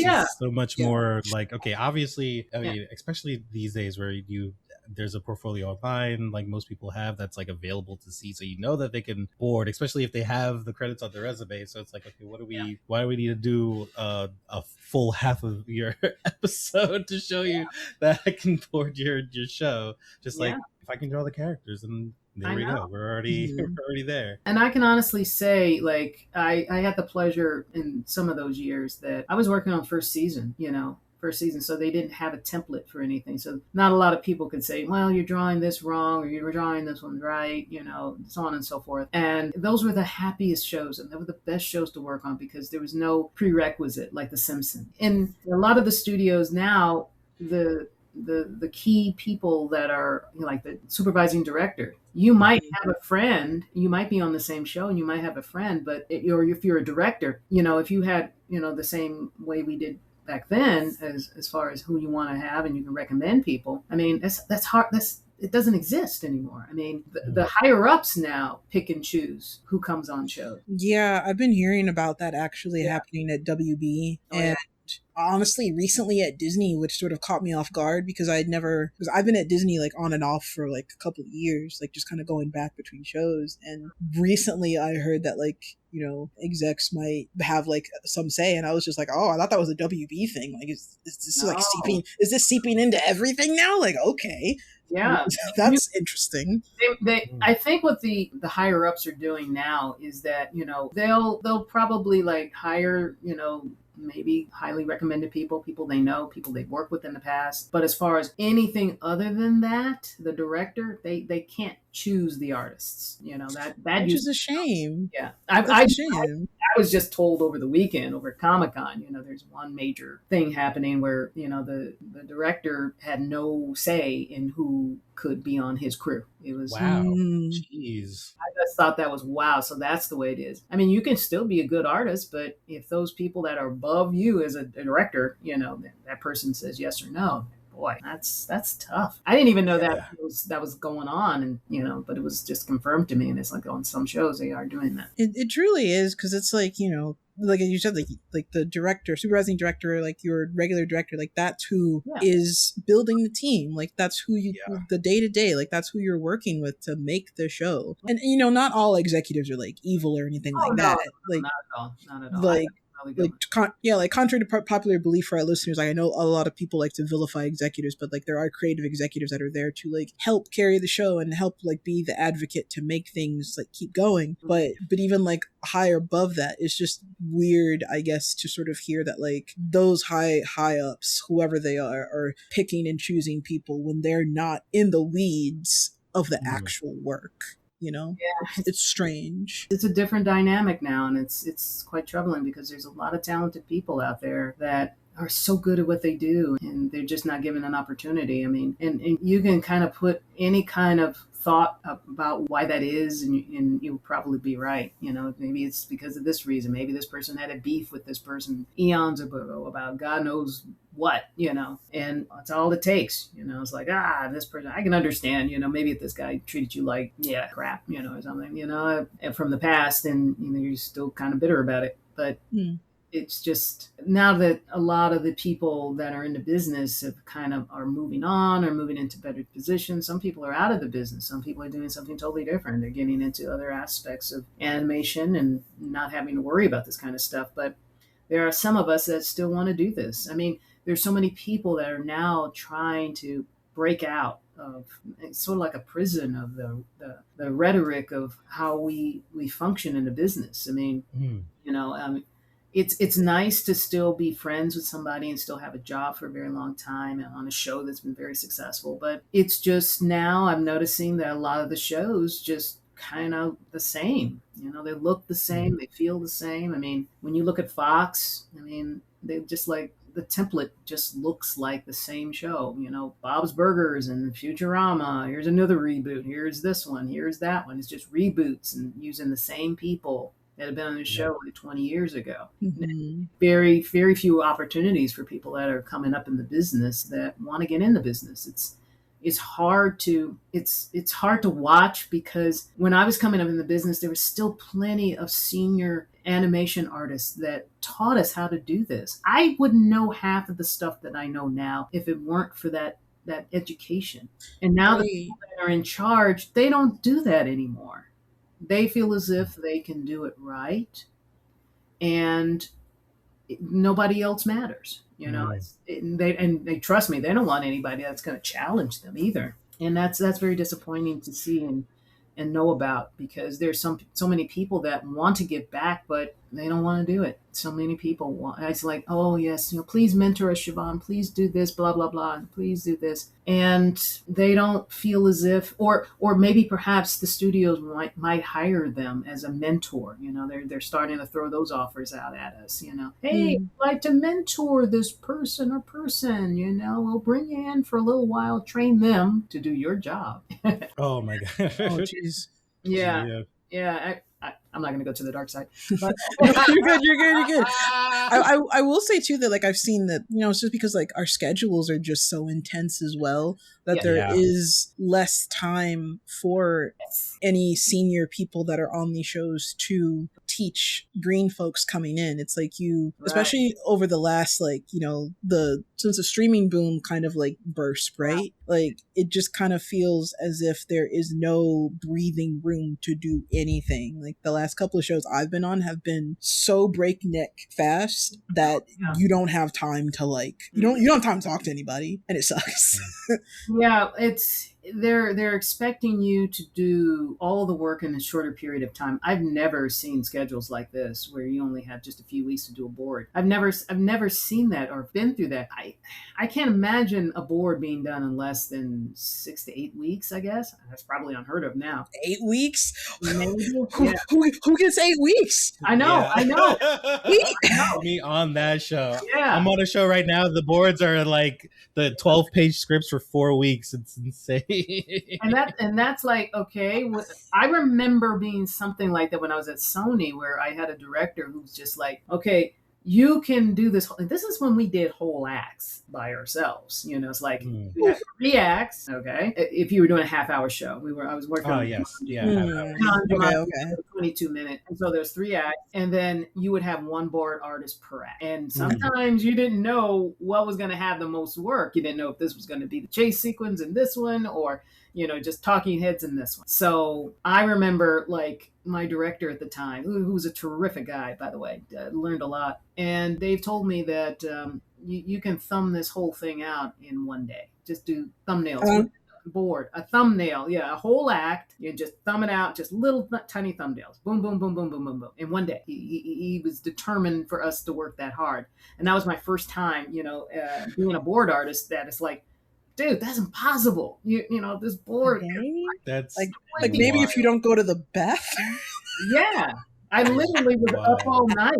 much more like, okay, obviously, I mean, especially these days where there's a portfolio online like most people have that's like available to see, so that they can board, especially if they have the credits on their resume. So it's like, okay, why do we need to do a full half of your episode to show you that I can board your show? Just like, if I can draw the characters, and there we go, we're already there. And I can honestly say, like, I had the pleasure in some of those years that I was working on first season, so they didn't have a template for anything. So not a lot of people could say, well, you're drawing this wrong or you're drawing this one right, so on and so forth. And those were the happiest shows, and they were the best shows to work on because there was no prerequisite like The Simpsons. In a lot of the studios now, the key people that are like the supervising director, you might have a friend, you might be on the same show and you might have a friend, but or if you're a director, if you had, the same way we did back then as far as who you want to have and you can recommend people. I mean, that's hard. It doesn't exist anymore. I mean, the higher ups now pick and choose who comes on shows. Yeah, I've been hearing about that actually happening at WB. And honestly, recently at Disney, which sort of caught me off guard because because I've been at Disney like on and off for like a couple of years, like just kind of going back between shows. And recently I heard that like, execs might have like some say, and I was just like, oh, I thought that was a WB thing. Like, is this like seeping into everything now? Like, okay. Yeah, that's interesting. I think what the higher ups are doing now is that they'll probably like hire maybe highly recommended people they know, people they've worked with in the past. But as far as anything other than that, the director, they can't choose the artists. That is a shame. Yeah, a shame. I was just told over the weekend over at Comic-Con, there's one major thing happening where, the director had no say in who could be on his crew. It was wow. Jeez. I just thought that was wow. So that's the way it is. I mean, you can still be a good artist, but if those people that are above you as a director, that person says yes or no. Boy, that's tough. I didn't even know that was going on, and but it was just confirmed to me. And it's like on some shows they are doing that. It truly is, because it's like like you said, like the director, supervising director, like your regular director, like that's who is building the team. Like that's who the day to day, like that's who you're working with to make the show. And not all executives are like evil or anything that. Like not at all. Not at all. Like contrary to popular belief for our listeners, I know a lot of people like to vilify executives, but like there are creative executives that are there to like help carry the show and help like be the advocate to make things like keep going. But even like higher above that, it's just weird, I guess, to sort of hear that like those high ups, whoever they are picking and choosing people when they're not in the weeds of the actual work. It's strange. It's a different dynamic now, and it's quite troubling because there's a lot of talented people out there that are so good at what they do, and they're just not given an opportunity. I mean, and you can kind of put any kind of thought about why that is, and you'll probably be right. Maybe it's because of this reason. Maybe this person had a beef with this person eons ago about God knows what, and that's all it takes. It's like, this person, I can understand, maybe if this guy treated you like, crap, or something, from the past, and, you're still kind of bitter about it. But it's just now that a lot of the people that are in the business are moving on or moving into better positions. Some people are out of the business. Some people are doing something totally different. They're getting into other aspects of animation and not having to worry about this kind of stuff. But there are some of us that still want to do this. I mean, there's so many people that are now trying to break out of, it's sort of like a prison of the rhetoric of how we function in the business. I mean, it's nice to still be friends with somebody and still have a job for a very long time and on a show that's been very successful. But it's just now I'm noticing that a lot of the shows just kind of the same. They look the same, they feel the same. I mean, when you look at Fox, they just like the template just looks like the same show. Bob's Burgers and Futurama. Here's another reboot. Here's this one. Here's that one. It's just reboots and using the same people that have been on the show like 20 years ago. Mm-hmm. Very, very few opportunities for people that are coming up in the business that want to get in the business. It's hard to watch, because when I was coming up in the business, there was still plenty of senior animation artists that taught us how to do this. I wouldn't know half of the stuff that I know now if it weren't for that education. And now the people that are in charge, they don't do that anymore. They feel as if they can do it right, and nobody else matters. They trust me. They don't want anybody that's going to challenge them either, and that's very disappointing to see and know about, because there's so many people that want to give back, but they don't want to do it. So many people want. It's like, oh yes, please mentor us, Shavonne. Please do this, blah blah blah, and please do this. And they don't feel as if, or maybe perhaps the studios might hire them as a mentor. They're starting to throw those offers out at us. Hey, I'd like to mentor this person or person. We'll bring you in for a little while, train them to do your job. Oh my gosh. Oh jeez. Yeah. I'm not going to go to the dark side. But You're good. I will say too that like I've seen that, it's just because like our schedules are just so intense as well, that there is less time for any senior people that are on these shows to teach green folks coming in. It's like you, Right. especially over the last, like, you know, since the streaming boom kind of like burst, right? Like it just kind of feels as if there is no breathing room to do anything. Like the last couple of shows I've been on have been so breakneck fast that you don't have time to like, you don't have time to talk to anybody, and it sucks. Yeah, they're expecting you to do all the work in a shorter period of time. I've never seen schedules like this where you only have just a few weeks to do a board. I've never seen that or been through that. I can't imagine a board being done in less than 6 to 8 weeks, I guess. That's probably unheard of now. 8 weeks? Maybe. Yeah. Who gets 8 weeks? I know. Me on that show. Yeah. I'm on a show right now. The boards are like the 12-page scripts for 4 weeks. It's insane. And that's like, okay. I remember being something like that when I was at Sony, where I had a director who's just like, okay, you can do this. This is when we did whole acts by ourselves. You know, it's like we had 3 acts. Okay, if you were doing a half-hour show, I was working. Oh on yes, okay. 22 minutes, and so there's 3 acts, and then you would have 1 board artist per act. And sometimes you didn't know what was going to have the most work. You didn't know if this was going to be the chase sequence in this one, or just talking heads in this one. So I remember like my director at the time, who was a terrific guy, by the way, learned a lot. And they've told me that you can thumb this whole thing out in 1 day. Just do thumbnails. Board, a thumbnail, a whole act. You just thumb it out, just little tiny thumbnails. Boom, boom, boom, boom, boom, boom, boom. In 1 day, he was determined for us to work that hard. And that was my first time, being a board artist. That it's like, dude, that's impossible. This board. Okay. That's like maybe if you don't go to the bathroom. Yeah. I literally was up all night,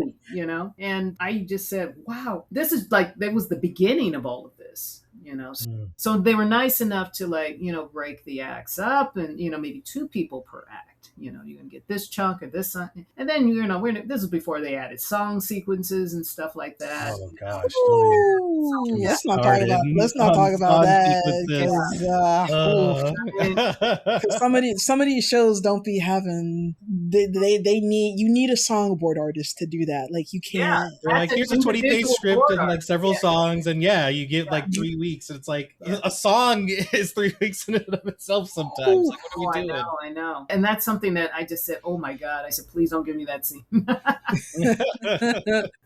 and I just said, wow, this is like, that was the beginning of all of this, So they were nice enough to like, break the acts up and, maybe 2 people per act. You can get this chunk or this, and then, this is before they added song sequences and stuff like that. Oh gosh. Ooh, let's not talk about that. Some of these shows don't be having, you need a songboard artist to do that. Like you can't. Yeah, like here's a 20-page script and like several songs, and you get like 3 weeks, and it's like a song is 3 weeks in and of itself sometimes. Like, what are we doing? I know. And that's something that I just said, oh my God. I said, please don't give me that scene.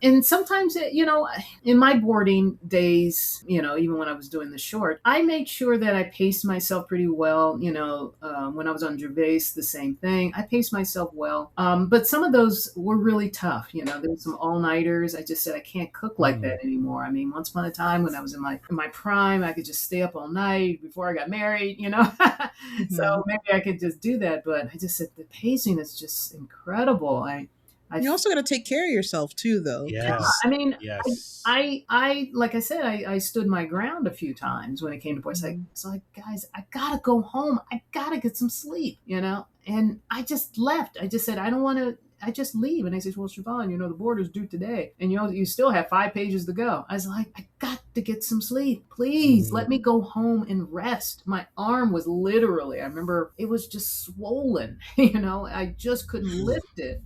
And sometimes, in my boarding days, even when I was doing the short, I made sure that I paced myself pretty well. When I was on Gervais, the same thing. I paced myself well. But some of those were really tough. There were some all-nighters. I just said, I can't cook like that anymore. I mean, once upon a time when I was in my prime, I could just stay up all night before I got married, So maybe I could just do that. But I just said, the pacing is just incredible. You also got to take care of yourself too, though. Yes. I mean, yes. I like I said, I stood my ground a few times when it came to boys. Like, guys, I gotta go home. I gotta get some sleep, And I just left. I just said, I don't want to. I just leave. And I said, well, Shavonne, the board is due today. And, you still have 5 pages to go. I was like, I got to get some sleep. Please let me go home and rest. My arm was literally, I remember it was just swollen. I just couldn't lift it.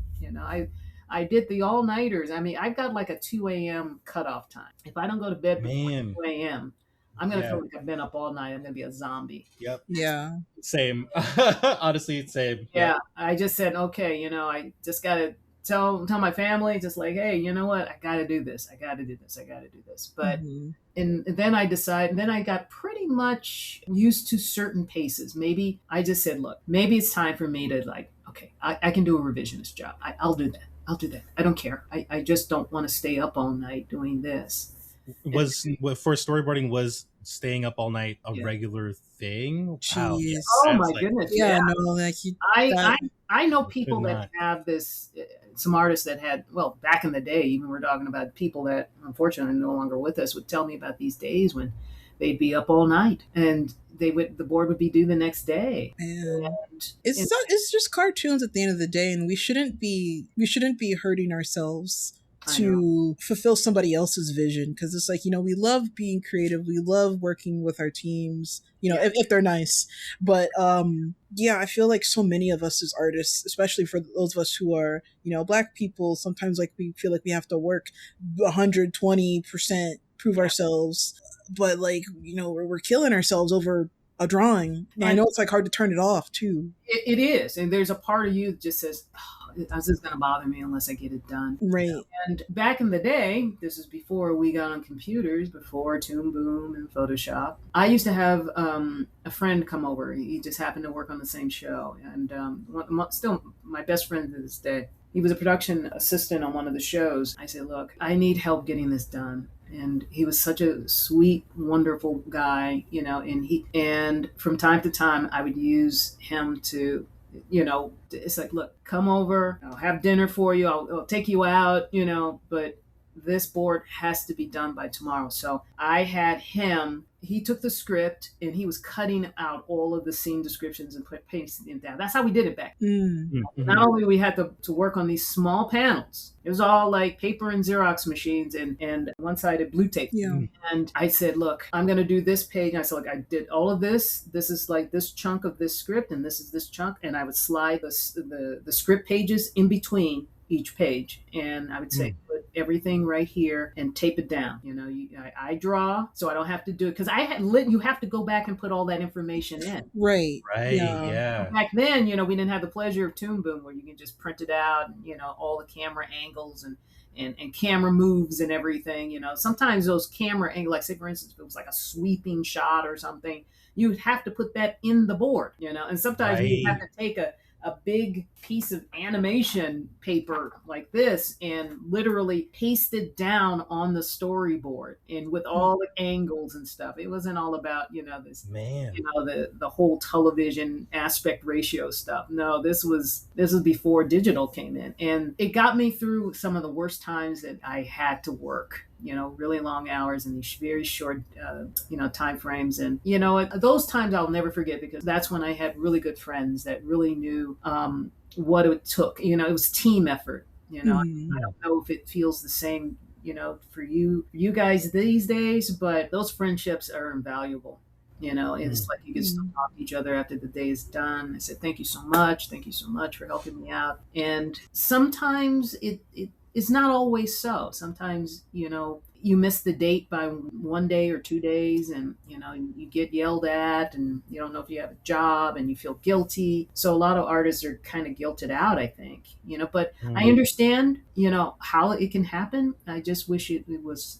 I did the all-nighters. I mean, I've got like a 2 a.m. cutoff time. If I don't go to bed before 2 a.m., I'm going to feel like I've been up all night. I'm going to be a zombie. Yep. Yeah. Same. Honestly, same. Yeah. I just said, okay, I just got to tell my family, just like, hey, you know what? I got to do this. I got to do this. I got to do this. But and then I decided, then I got pretty much used to certain paces. Maybe I just said, look, maybe it's time for me to like, okay, I can do a revisionist job. I'll do that. I'll do that. I don't care. I just don't want to stay up all night doing this. For storyboarding, was staying up all night a regular thing? Wow. Jeez. Oh my goodness. Yeah, no, like I know people that have this, some artists that had, well, back in the day, even we're talking about people that unfortunately are no longer with us, would tell me about these days when they'd be up all night and the board would be due the next day. It's just cartoons at the end of the day, and we shouldn't be hurting ourselves to fulfill somebody else's vision, because it's like, we love being creative, we love working with our teams, if they're nice, but yeah, I feel like so many of us as artists, especially for those of us who are Black people, sometimes like we feel like we have to work 120%, prove ourselves, but like we're killing ourselves over a drawing. And I know it's like hard to turn it off too. It is, and there's a part of you that just says, this is going to bother me unless I get it done. Right. And back in the day, this is before we got on computers, before Toon Boom and Photoshop, I used to have a friend come over. He just happened to work on the same show. And still my best friend to this day. He was a production assistant on one of the shows. I said, look, I need help getting this done. And he was such a sweet, wonderful guy, and from time to time I would use him to, it's like, look, come over, I'll have dinner for you, I'll take you out, but this board has to be done by tomorrow. So I had him, he took the script and he was cutting out all of the scene descriptions and pasting it down. That's how we did it back. Mm-hmm. Not only we had to work on these small panels, it was all like paper and Xerox machines and one-sided blue tape. Yeah. And I said, look, I'm going to do this page. And I said, look, I did all of this. This is like this chunk of this script, and this is this chunk. And I would slide the script pages in between each page, and I would say, put everything right here and tape it down. I draw, so I don't have to do it, because you have to go back and put all that information in. Right. Yeah. Back then, we didn't have the pleasure of Toon Boom, where you can just print it out, and all the camera angles and camera moves and everything. Sometimes those camera angles, like say for instance, if it was like a sweeping shot or something, you'd have to put that in the board. And sometimes you'd have to take a big piece of animation paper like this and literally paste it down on the storyboard and with all the angles and stuff. It wasn't all about, this, the whole television aspect ratio stuff. No, this was before digital came in, and it got me through some of the worst times that I had to work. Really long hours and these very short, time frames. And, those times I'll never forget, because that's when I had really good friends that really knew what it took. It was team effort. I don't know if it feels the same, for you guys these days, but those friendships are invaluable. It's like you can still talk to each other after the day is done. I said, thank you so much for helping me out. And sometimes it's not always so. Sometimes, you miss the date by 1 day or 2 days, and, you get yelled at, and you don't know if you have a job, and you feel guilty. So a lot of artists are kind of guilted out, I think, but I understand, how it can happen. I just wish it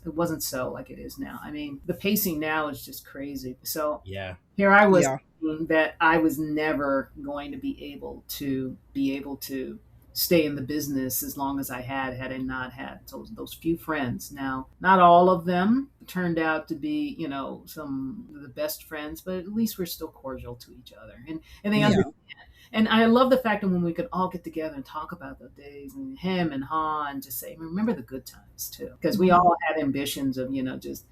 wasn't so like it is now. I mean, the pacing now is just crazy. So here I was thinking that I was never going to be able to stay in the business as long as I had I not had those few friends. Now, not all of them turned out to be, some of the best friends, but at least we're still cordial to each other. And they understand. And I love the fact that when we could all get together and talk about the days, and him and Ha, and just say, remember the good times too. Because we all had ambitions of, just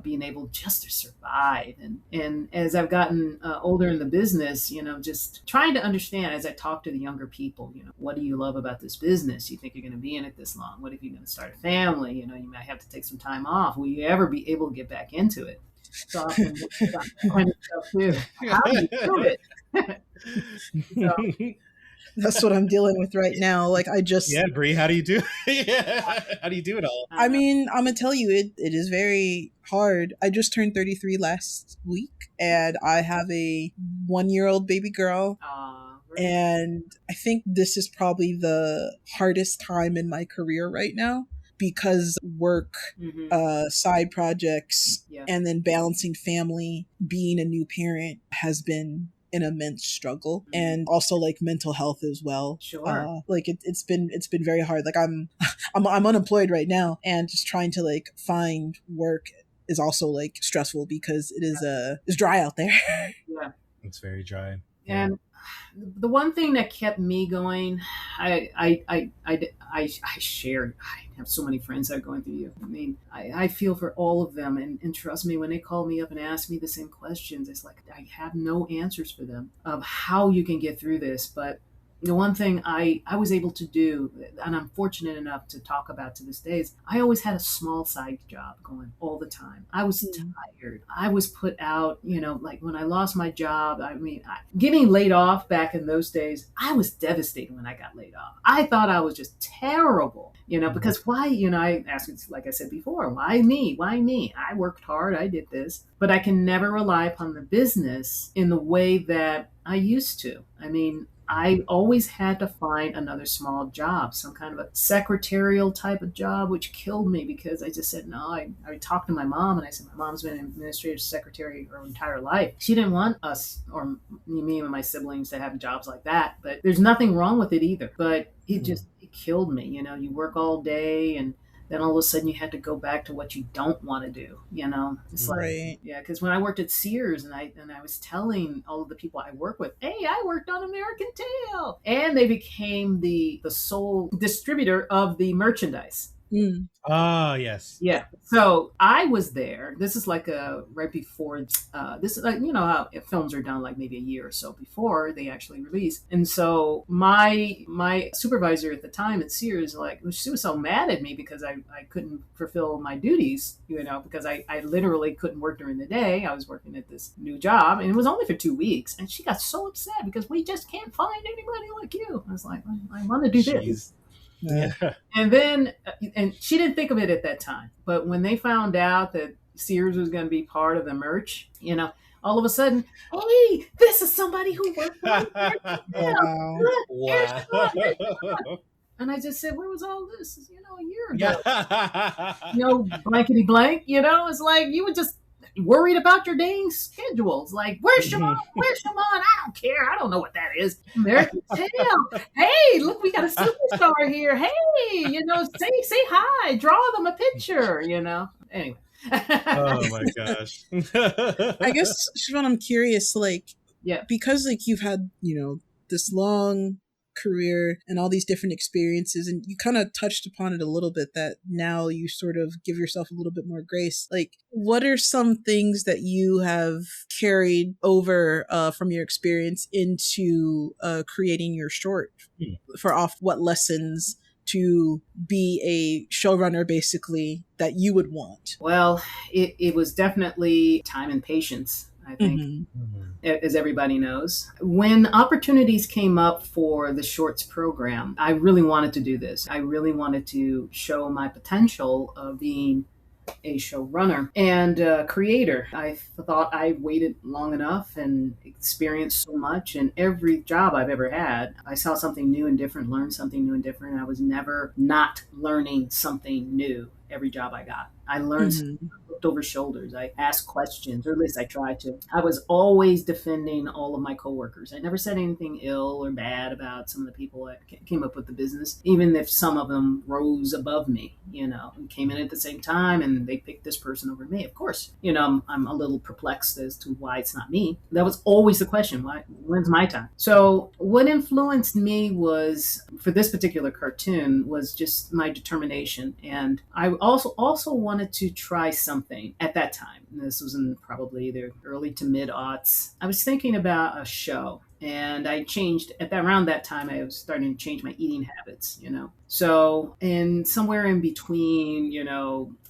being able just to survive. And as I've gotten older in the business, just trying to understand, as I talk to the younger people, what do you love about this business? You think you're going to be in it this long? What if you're going to start a family? You might have to take some time off. Will you ever be able to get back into it? So often that kind of stuff too. How do you do it? So, that's what I'm dealing with right now. Like Bree, how do you do? How do you do it all? I mean, I'm gonna tell you, it is very hard. I just turned 33 last week, and I have a 1-year-old baby girl. And I think this is probably the hardest time in my career right now, because work, side projects, and then balancing family, being a new parent has been an immense struggle, and also like mental health as well. Sure. Like it's been very hard. Like I'm unemployed right now, and just trying to like find work is also like stressful, because it's dry out there. Yeah, it's very dry. And the one thing that kept me going, I have so many friends that are going through you. I mean, I feel for all of them, and trust me, when they call me up and ask me the same questions, it's like I have no answers for them of how you can get through this. But the one thing I was able to do, and I'm fortunate enough to talk about to this day, is I always had a small side job going all the time. I was Mm. tired. I was put out, like when I lost my job, getting laid off back in those days, I was devastated when I got laid off. I thought I was just terrible, because why, I asked, like I said before, why me? Why me? I worked hard. I did this, but I can never rely upon the business in the way that I used to. I mean, I always had to find another small job, some kind of a secretarial type of job, which killed me because I just said no. I talked to my mom and I said, my mom's been an administrative secretary her entire life. She didn't want us, or me and my siblings, to have jobs like that, but there's nothing wrong with it either. But it killed me. You work all day and then all of a sudden you had to go back to what you don't want to do. It's like, Right. yeah, because when I worked at Sears and I was telling all of the people I work with, hey, I worked on American Tail, and they became the sole distributor of the merchandise. Mm. Ah, yes. Yeah. So I was there. This is like right before this is like, how films are done like maybe a year or so before they actually release. And so my supervisor at the time at Sears, like, she was so mad at me because I couldn't fulfill my duties, because I literally couldn't work during the day. I was working at this new job and it was only for 2 weeks. And she got so upset because we just can't find anybody like you. I was like, I want to do this. Yeah. And then, and she didn't think of it at that time, but when they found out that Sears was going to be part of the merch, all of a sudden, hey, this is somebody who worked for me. Wow. Wow. And I just said, where was all this? A year ago. Yeah. Blankety blank, it's like you were just worried about your dang schedules. Like, where's Shavonne? Where's Shavonne? I don't care. I don't know what that is. American Tail. Hey, look, we got a superstar here. Hey, say hi. Draw them a picture, Anyway. Oh my gosh. I guess, Siobhan, I'm curious, like, yeah, because like you've had, this long career and all these different experiences, and you kind of touched upon it a little bit, that now you sort of give yourself a little bit more grace. Like, what are some things that you have carried over from your experience into creating your short? For what lessons to be a showrunner, basically, that you would want? Well, it was definitely time and patience, I think, as everybody knows. When opportunities came up for the shorts program, I really wanted to do this. I really wanted to show my potential of being a showrunner and creator. I thought I waited long enough and experienced so much. In every job I've ever had, I saw something new and different, learned something new and different. I was never not learning something new every job I got. I learned something, looked over shoulders. I asked questions, or at least I tried to. I was always defending all of my coworkers. I never said anything ill or bad about some of the people that came up with the business, even if some of them rose above me, and came in at the same time and they picked this person over me. Of course, I'm a little perplexed as to why it's not me. That was always the question. When's my time? So what influenced me was, for this particular cartoon, was just my determination. And I also wanted to try something at that time. And this was in probably the early to mid aughts. I was thinking about a show. And I changed around that time. I was starting to change my eating habits, So, and somewhere in between,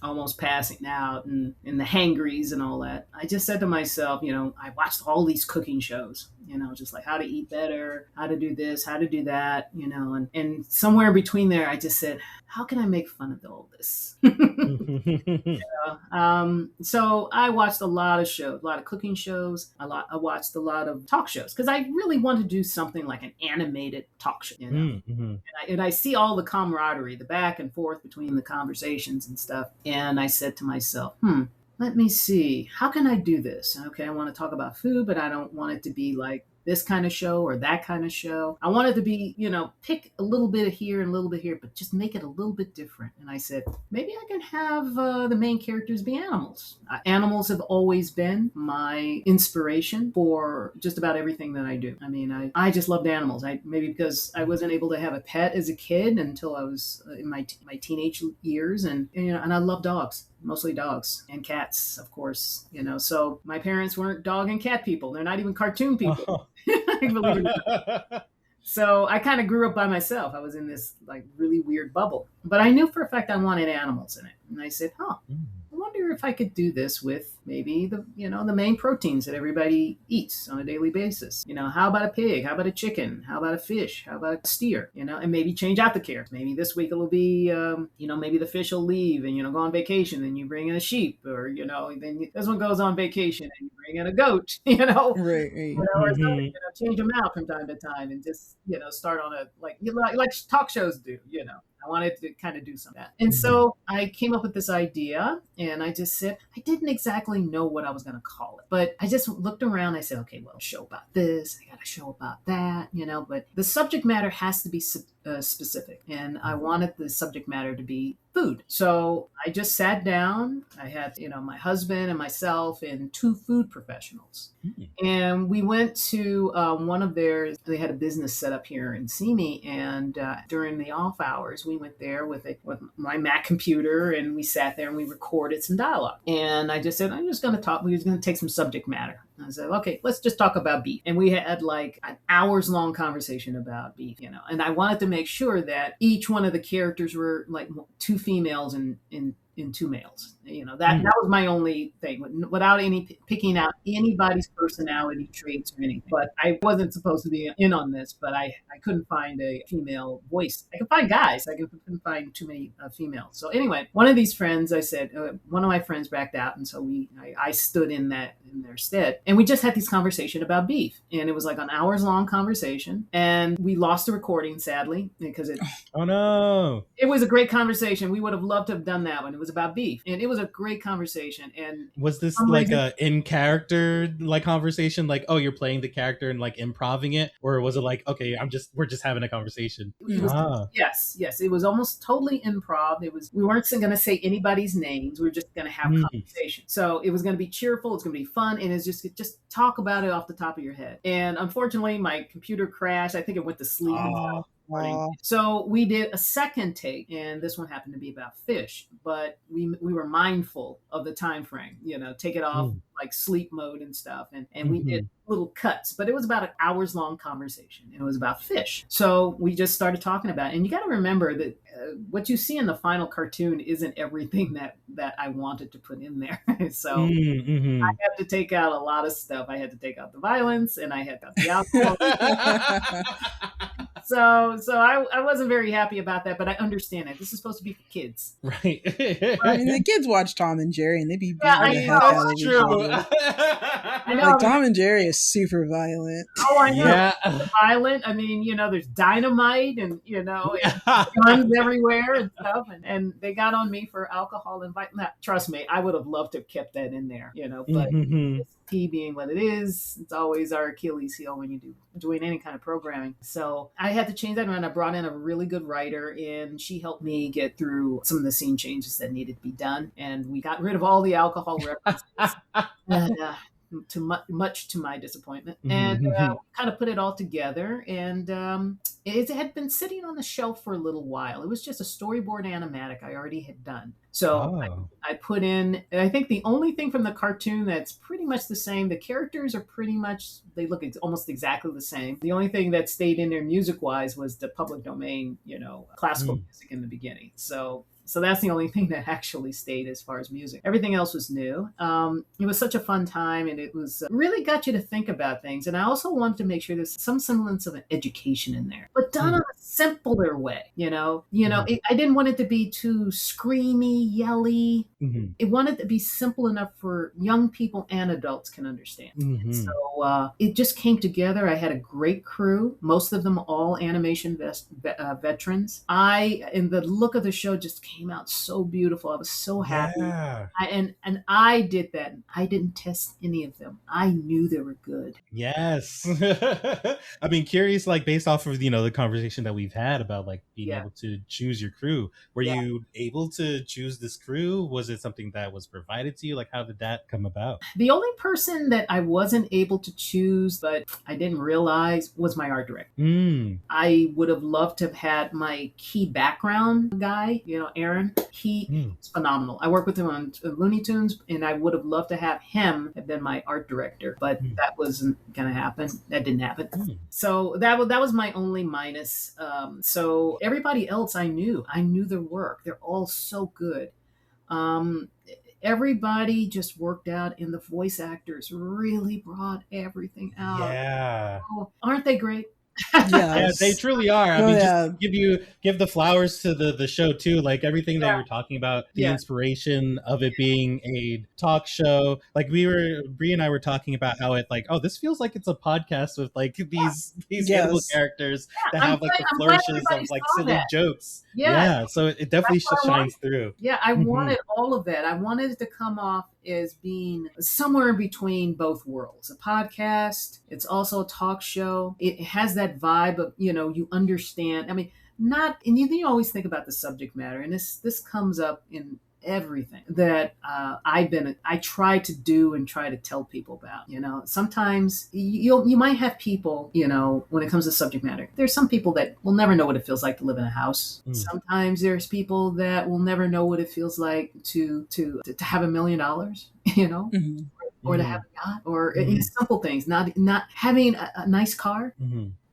almost passing out and the hangries and all that, I just said to myself, I watched all these cooking shows, just like how to eat better, how to do this, how to do that, and somewhere in between there, I just said, how can I make fun of all this? So I watched a lot of shows, a lot of cooking shows. I watched a lot of talk shows because I really wanted to do something like an animated talk show. And I see all the camaraderie, the back and forth between the conversations and stuff. And I said to myself, let me see, how can I do this? Okay, I want to talk about food, but I don't want it to be like this kind of show or that kind of show. I want it to be, pick a little bit of here and a little bit here, but just make it a little bit different. And I said, maybe I can have the main characters be animals. Animals have always been my inspiration for just about everything that I do. I mean, I just loved animals. Maybe because I wasn't able to have a pet as a kid until I was in my teenage years, and I love dogs. Mostly dogs and cats, of course, so my parents weren't dog and cat people. They're not even cartoon people. Believe it or not. So I kind of grew up by myself. I was in this like really weird bubble, but I knew for a fact I wanted animals in it. And I said, huh, I wonder if I could do this with maybe the main proteins that everybody eats on a daily basis. How about a pig? How about a chicken? How about a fish? How about a steer? And maybe change out the character. Maybe this week it'll be, maybe the fish will leave and, go on vacation and you bring in a sheep, or, then this one goes on vacation and you bring in a goat, Right, right. or something, change them out from time to time and just, start on a, like talk shows do, I wanted to kind of do some of that. And so I came up with this idea and I just said, I didn't exactly know what I was going to call it, but I just looked around. I said, okay, well, a show about this. I got a show about that, but the subject matter has to be specific. And I wanted the subject matter to be food. So I just sat down. I had, my husband and myself and 2 food professionals. And we went to one of theirs. They had a business set up here in Simi. And during the off hours, we went there with my Mac computer and we sat there and we recorded some dialogue. And I just said, I'm just going to talk. We was going to take some subject matter. I said, okay, let's just talk about beef. And we had like an hours long conversation about beef, and I wanted to make sure that each one of the characters were like 2 females and 2 males. That was my only thing, without picking out anybody's personality traits or anything. But I wasn't supposed to be in on this, but I couldn't find a female voice. I could find guys. I couldn't find too many females. So anyway, one of these friends, I said, one of my friends backed out. And so I stood in their stead. And we just had this conversation about beef. And it was like an hours long conversation. And we lost the recording, sadly, because oh no, it was a great conversation. We would have loved to have done that one. It was about beef. And it was a great conversation. And was this like a in character like conversation, like, oh, you're playing the character and like improving it, or was it like, okay, we're just having a conversation? Yes, it was almost totally improv. We weren't going to say anybody's names. We were just going to have conversation. So it was going to be cheerful. It's going to be fun, and it's just talk about it off the top of your head. And unfortunately, my computer crashed. I think it went to sleep. So we did a second take, and this one happened to be about fish, but we were mindful of the time frame, take it off like sleep mode and stuff. And we did little cuts, but it was about an hours long conversation. And it was about fish. So we just started talking about it. And you got to remember that what you see in the final cartoon isn't everything that I wanted to put in there. So I had to take out a lot of stuff. I had to take out the violence and I had to take out the alcohol. So I wasn't very happy about that, but I understand it. This is supposed to be for kids. Right. I mean, the kids watch Tom and Jerry and they be beating I know, it's true. I know. Like, Tom and Jerry is super violent. Oh, I know. Yeah. Violent. I mean, there's dynamite and, guns everywhere and stuff. And they got on me for alcohol and violence. Trust me, I would have loved to have kept that in there, but tea being what it is, it's always our Achilles heel when you doing any kind of programming. So I had to change that around. I brought in a really good writer and she helped me get through some of the scene changes that needed to be done. And we got rid of all the alcohol references. Much to my disappointment, and kind of put it all together. And it had been sitting on the shelf for a little while. It was just a storyboard animatic I already had done. So I put in, I think the only thing from the cartoon that's pretty much the same, the characters are pretty much, they look almost exactly the same. The only thing that stayed in there music-wise was the public domain, classical music in the beginning. So that's the only thing that actually stayed as far as music. Everything else was new. It was such a fun time, and it was really got you to think about things. And I also wanted to make sure there's some semblance of an education in there, but done in a simpler way. I didn't want it to be too screamy, yelly. It wanted to be simple enough for young people and adults can understand. So it just came together. I had a great crew, most of them all animation veterans. And the look of the show just came out so beautiful. I was so happy. Yeah. And I did that. I didn't test any of them. I knew they were good. Yes. I mean, curious, like based off of, the conversation that we've had about like being able to choose your crew. Were you able to choose this crew? Was it something that was provided to you? Like, how did that come about? The only person that I wasn't able to choose, but I didn't realize, was my art director. I would have loved to have had my key background guy, Aaron Aaron. He's phenomenal. I worked with him on Looney Tunes, and I would have loved to have him have been my art director, but that wasn't going to happen. That didn't happen. So that was my only minus. So everybody else I knew their work. They're all so good. Everybody just worked out, and the voice actors really brought everything out. Yeah. Oh, aren't they great? Yes. Yeah, they truly are. I mean, just to give the flowers to the show too, like everything that you're talking about, the inspiration of it being a talk show. Like Bree and I were talking about how it like, oh, this feels like it's a podcast with like these animal characters that have like the flourishes of like silly jokes. Yeah, so it definitely shines through. Yeah, I wanted all of that. I wanted it to come off as being somewhere in between both worlds. A podcast, it's also a talk show. It has that vibe of, you understand. I mean, and you always think about the subject matter, and this comes up in everything that I try to do and try to tell people about. Sometimes you might have people, when it comes to subject matter, there's some people that will never know what it feels like to live in a house. Sometimes there's people that will never know what it feels like to have $1 million, or to have a yacht, or simple things, not having a nice car.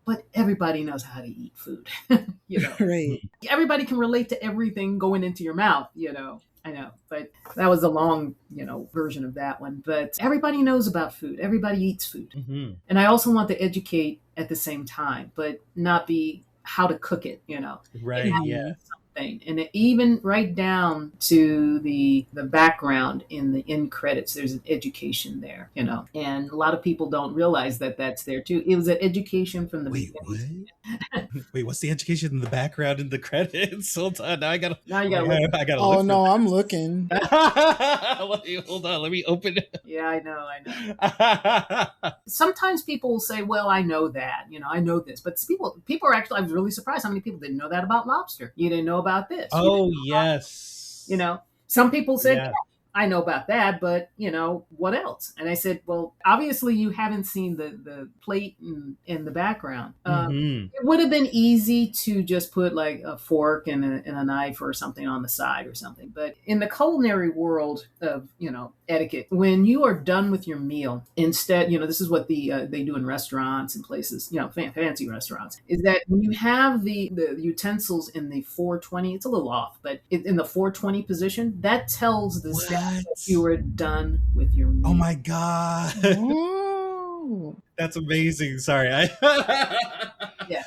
But everybody knows how to eat food, Right. Everybody can relate to everything going into your mouth, I know, but that was a long, version of that one. But everybody knows about food. Everybody eats food. And I also want to educate at the same time, but not be how to cook it, Right, yeah. And even right down to the background in the end credits, there's an education there, and a lot of people don't realize that that's there too. It was an education from the beginning. Wait, what's the education in the background in the credits? Hold on, now I gotta oh no, I'm looking. Hold on, let me open it. Yeah, I know. Sometimes people will say, well, I know that, I know this, but people are actually, I was really surprised how many people didn't know that about lobster. You didn't know about this. Oh, yes. Some people said, yeah, I know about that, but what else? And I said, well, obviously you haven't seen the plate in the background. It would have been easy to just put like a fork and a knife or something on the side or something. But in the culinary world of, etiquette, when you are done with your meal, instead, this is what they do in restaurants and places, fancy restaurants, is that when you have the utensils in the 420, it's a little off, but in the 420 position, that tells the staff that you are done with your meal. Oh my God. That's amazing. Sorry.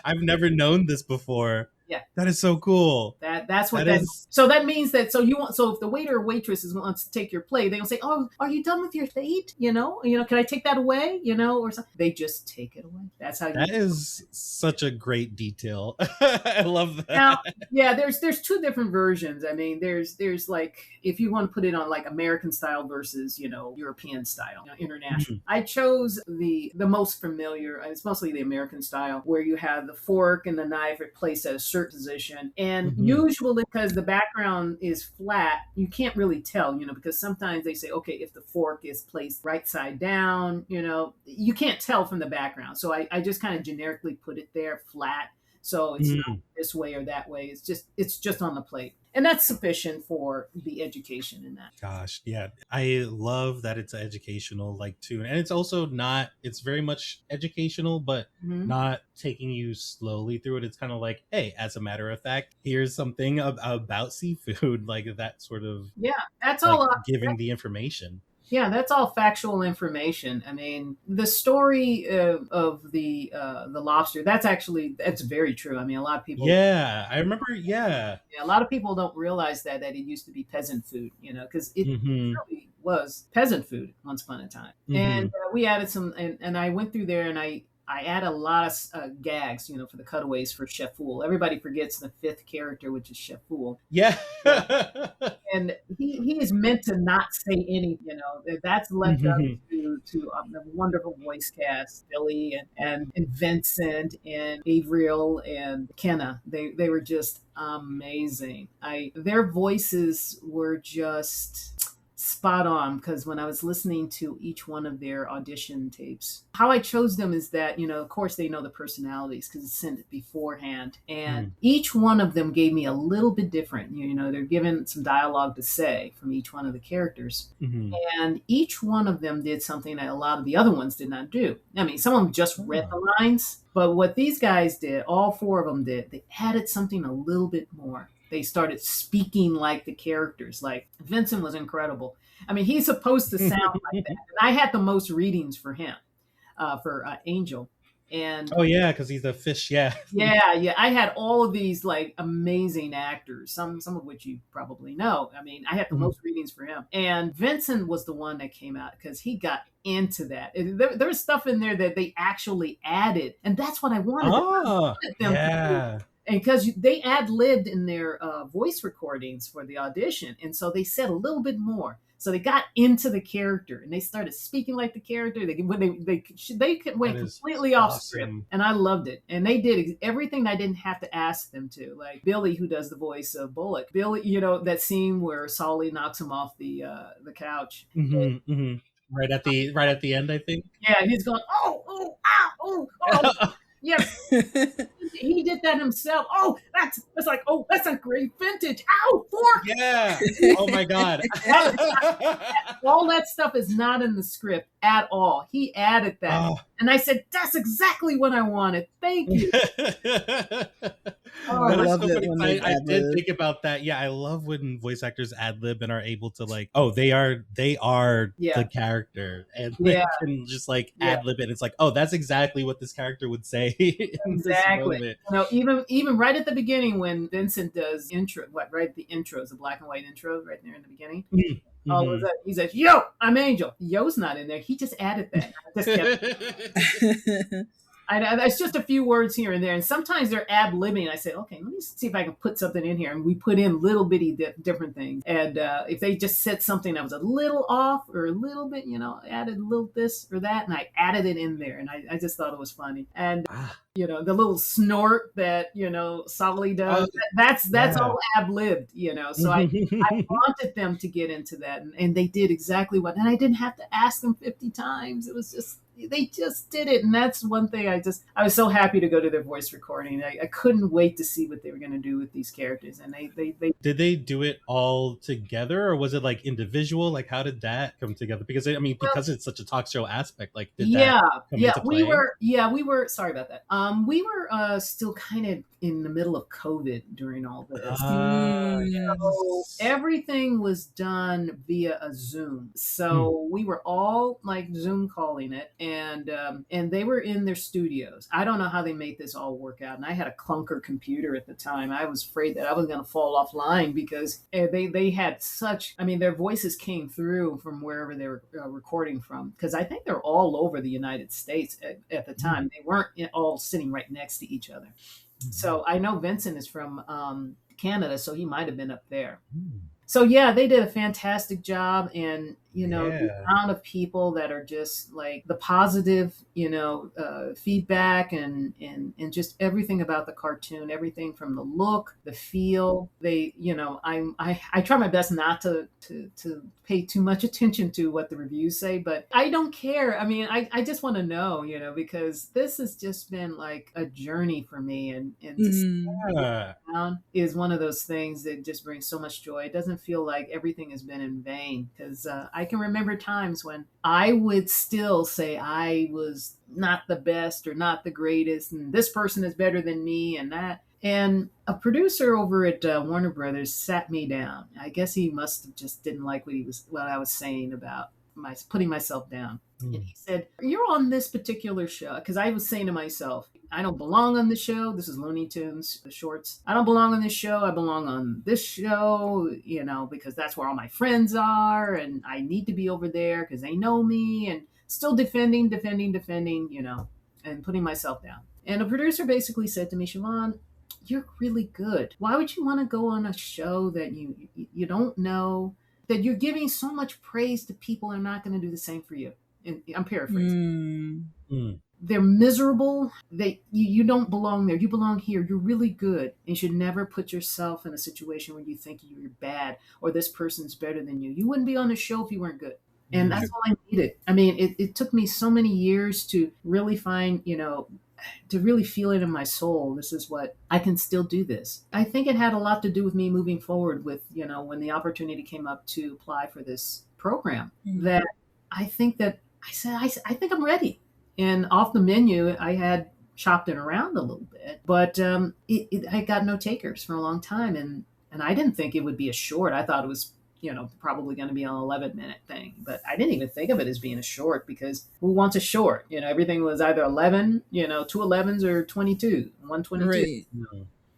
I've never known this before. Yeah, that is so cool. That's what that is. So that means that so if the waiter or waitress wants to take your plate, they'll say, "Oh, are you done with your plate? Can I take that away? Or something." They just take it away. That's how. That is such a great detail. I love that. Now, yeah, there's two different versions. I mean, there's like if you want to put it on like American style versus European style, international. I chose the most familiar. It's mostly the American style where you have the fork and the knife are placed at a certain position, and usually because the background is flat, you can't really tell, because sometimes they say, okay, if the fork is placed right side down, you can't tell from the background. So I just kind of generically put it there flat, so it's not this way or that way. It's just on the plate. And that's sufficient for the education in that. Gosh, yeah. I love that it's educational, too. And it's also it's very much educational, but not taking you slowly through it. It's kind of like, hey, as a matter of fact, here's something about seafood, like that sort of. Yeah, that's all. Giving the information. Yeah, that's all factual information. I mean, the story of the lobster, that's very true. I mean, a lot of people. Yeah, I remember. Yeah, a lot of people don't realize that it used to be peasant food, because it really was peasant food once upon a time. And we added some, and I went through there and I add a lot of gags, for the cutaways for Chef Fool. Everybody forgets the fifth character, which is Chef Fool. Yeah. And he is meant to not say anything, that's left up to the wonderful voice cast, Billy and Vincent and Avriel and Kenna. They were just amazing. Their voices were just spot on, because when I was listening to each one of their audition tapes, how I chose them is that, of course they know the personalities because it's sent beforehand. And each one of them gave me a little bit different. They're given some dialogue to say from each one of the characters. And each one of them did something that a lot of the other ones did not do. I mean, some of them just read the lines, but what these guys did, all four of them did, they added something a little bit more. They started speaking like the characters. Like Vincent was incredible. I mean, he's supposed to sound like that. And I had the most readings for him, for Angel. And oh yeah, because he's a fish. Yeah. yeah. I had all of these like amazing actors, some of which you probably know. I mean, I had the most readings for him. And Vincent was the one that came out because he got into that. There was stuff in there that they actually added, and that's what I wanted. Them to do. And because they ad-libbed in their voice recordings for the audition, and so they said a little bit more. So they got into the character and they started speaking like the character. They went completely off script, and I loved it. And they did everything I didn't have to ask them to. Like Billy, who does the voice of Bullock. Billy, that scene where Solly knocks him off the couch. Right at the end, I think. Yeah, he's going, oh, yeah. He did that himself. Oh, that's a great vintage. Ow, fork. Yeah. Oh my God. All that stuff is not in the script at all. He added that. And I said, that's exactly what I wanted. Thank you. I love it when I did think about that. Yeah, I love when voice actors ad lib and are able to like, they are the character, and they can just like ad lib it. It's like, that's exactly what this character would say. Exactly. Even right at the beginning when Vincent does the intros, the black and white intros right there in the beginning. All of a sudden, he says, "Yo, I'm Angel." Yo's not in there. He just added that. I just kept it's just a few words here and there, and sometimes they're ad-libbing. I said, okay, let me see if I can put something in here, and we put in little bitty different things. And if they just said something that was a little off or a little bit, added a little this or that, and I added it in there, and I just thought it was funny. And the little snort that Solly does, that's all ad-libbed, So I wanted them to get into that, and they did exactly what, and I didn't have to ask them 50 times. It was just. They just did it, and that's one thing I was so happy to go to their voice recording. I couldn't wait to see what they were going to do with these characters, and they did they do it all together, or was it like individual? Like how did that come together? Because because it's such a talk show aspect, like did that come into play? we were sorry about that. We were still kind of in the middle of COVID during all this. So everything was done via a Zoom. So we were all like Zoom calling it, and they were in their studios. I don't know how they made this all work out. And I had a clunker computer at the time. I was afraid that I was going to fall offline because they had their voices came through from wherever they were recording from. Because I think they're all over the United States at the time. They weren't all sitting right next to each other. So I know Vincent is from Canada, so he might have been up there. So yeah, they did a fantastic job, and the amount of people that are just like the positive, feedback and just everything about the cartoon, everything from the look, the feel. They, I try my best not to pay too much attention to what the reviews say, but I don't care. I mean, I just want to know, because this has just been like a journey for me, and to sit down is one of those things that just brings so much joy. It doesn't feel like everything has been in vain, because I can remember times when I would still say I was not the best or not the greatest, and this person is better than me, and that. And a producer over at Warner Brothers sat me down. I guess he must have just didn't like what I was saying about putting myself down. And he said, "You're on this particular show," because I was saying to myself, I don't belong on the show. This is Looney Tunes, the shorts. I don't belong on this show. I belong on this show, because that's where all my friends are, and I need to be over there because they know me, and still defending, and putting myself down. And a producer basically said to me, "Shavonne, you're really good. Why would you want to go on a show that you don't know, that you're giving so much praise to people who are not going to do the same for you?" And I'm paraphrasing. they're miserable. You don't belong there. You belong here. You're really good. And you should never put yourself in a situation where you think you're bad or this person's better than you. You wouldn't be on the show if you weren't good. And that's all I needed. I mean, it took me so many years to really find, to really feel it in my soul. This is what I can still do this. I think it had a lot to do with me moving forward with, when the opportunity came up to apply for this program, that I think that I said, I think I'm ready. And off the menu, I had chopped it around a little bit, but I got no takers for a long time. And I didn't think it would be a short. I thought it was, probably going to be an 11-minute thing, but I didn't even think of it as being a short because who wants a short? Everything was either 11, 2 11s or 22, 122. Right.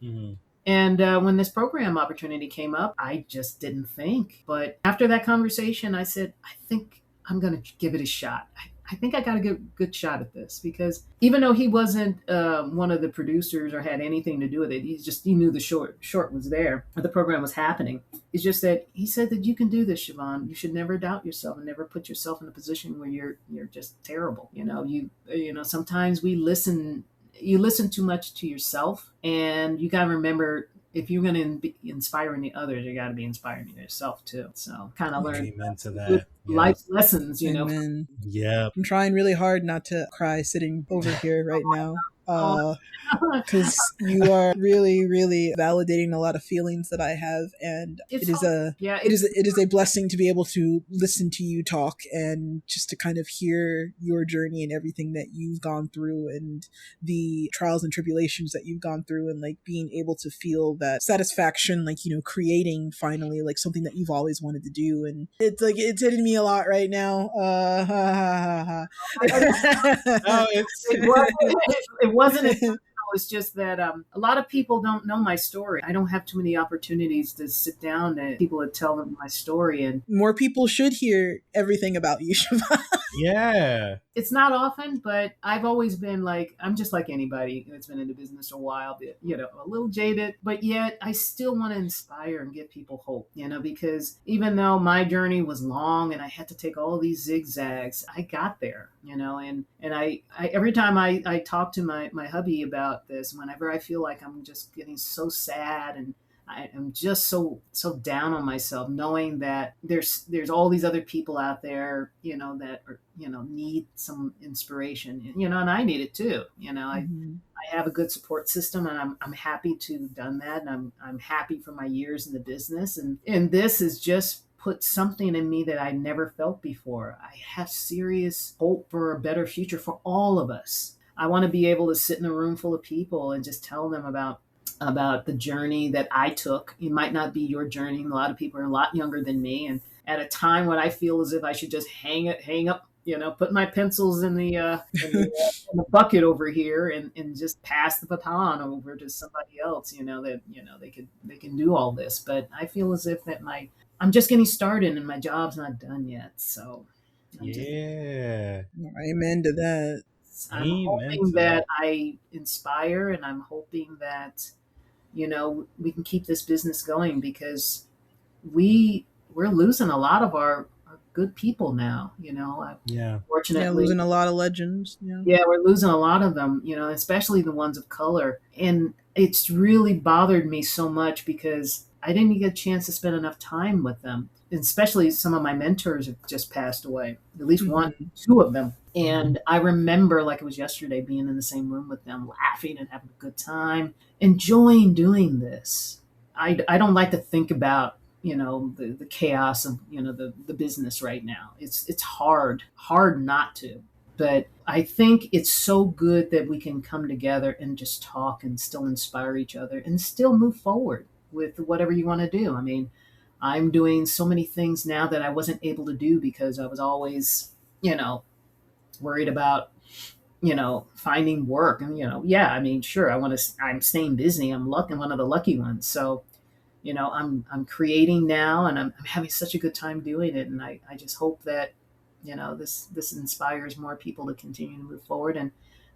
Mm-hmm. And when this program opportunity came up, I just didn't think. But after that conversation, I said, I think I'm going to give it a shot. I think I got a good shot at this because even though he wasn't one of the producers or had anything to do with it, he knew the short was there, or the program was happening. It's just that he said that you can do this, Shavonne. You should never doubt yourself and never put yourself in a position where you're just terrible. Sometimes you listen too much to yourself, and you got to remember, if you're going to be inspiring the others, you got to be inspiring yourself too. So kind of learn Amen to that. life lessons, Amen. Yeah. I'm trying really hard not to cry sitting over here right now. Because you are really, really validating a lot of feelings that I have, and it is a blessing to be able to listen to you talk and just to kind of hear your journey and everything that you've gone through and the trials and tribulations that you've gone through, and like being able to feel that satisfaction, like creating finally like something that you've always wanted to do, and it's like it's hitting me a lot right now. It wasn't. It's just that a lot of people don't know my story. I don't have too many opportunities to sit down and people to tell them my story, and more people should hear everything about you, Shavonne. Yeah. It's not often, but I've always been like, I'm just like anybody that's been in the business a while, a little jaded, but yet I still want to inspire and give people hope, because even though my journey was long and I had to take all these zigzags, I got there, and I every time I talk to my hubby about this, whenever I feel like I'm just getting so sad and I am just so down on myself, knowing that there's all these other people out there, that are, need some inspiration, and I need it too. I have a good support system, and I'm happy to have done that, and I'm happy for my years in the business, and this has just put something in me that I never felt before. I have serious hope for a better future for all of us. I want to be able to sit in a room full of people and just tell them about the journey that I took. It might not be your journey. A lot of people are a lot younger than me, and at a time when I feel as if I should just hang up, put my pencils in the bucket over here and just pass the baton over to somebody else. They can do all this, but I feel as if that I'm just getting started and my job's not done yet. So Amen to that. I'm hoping that I inspire, and I'm hoping that we can keep this business going, because we're losing a lot of our good people now. Fortunately, losing a lot of legends. Yeah, we're losing a lot of them. Especially the ones of color, and it's really bothered me so much because I didn't get a chance to spend enough time with them. Especially some of my mentors have just passed away, at least two of them. And I remember like it was yesterday being in the same room with them, laughing and having a good time, enjoying doing this. I don't like to think about, the chaos of, the business right now. It's hard not to. But I think it's so good that we can come together and just talk and still inspire each other and still move forward with whatever you want to do. I mean, I'm doing so many things now that I wasn't able to do because I was always, worried about, finding work. And, sure, I'm staying busy. I'm one of the lucky ones. So, I'm creating now, and I'm having such a good time doing it. And I just hope that, this inspires more people to continue to move forward and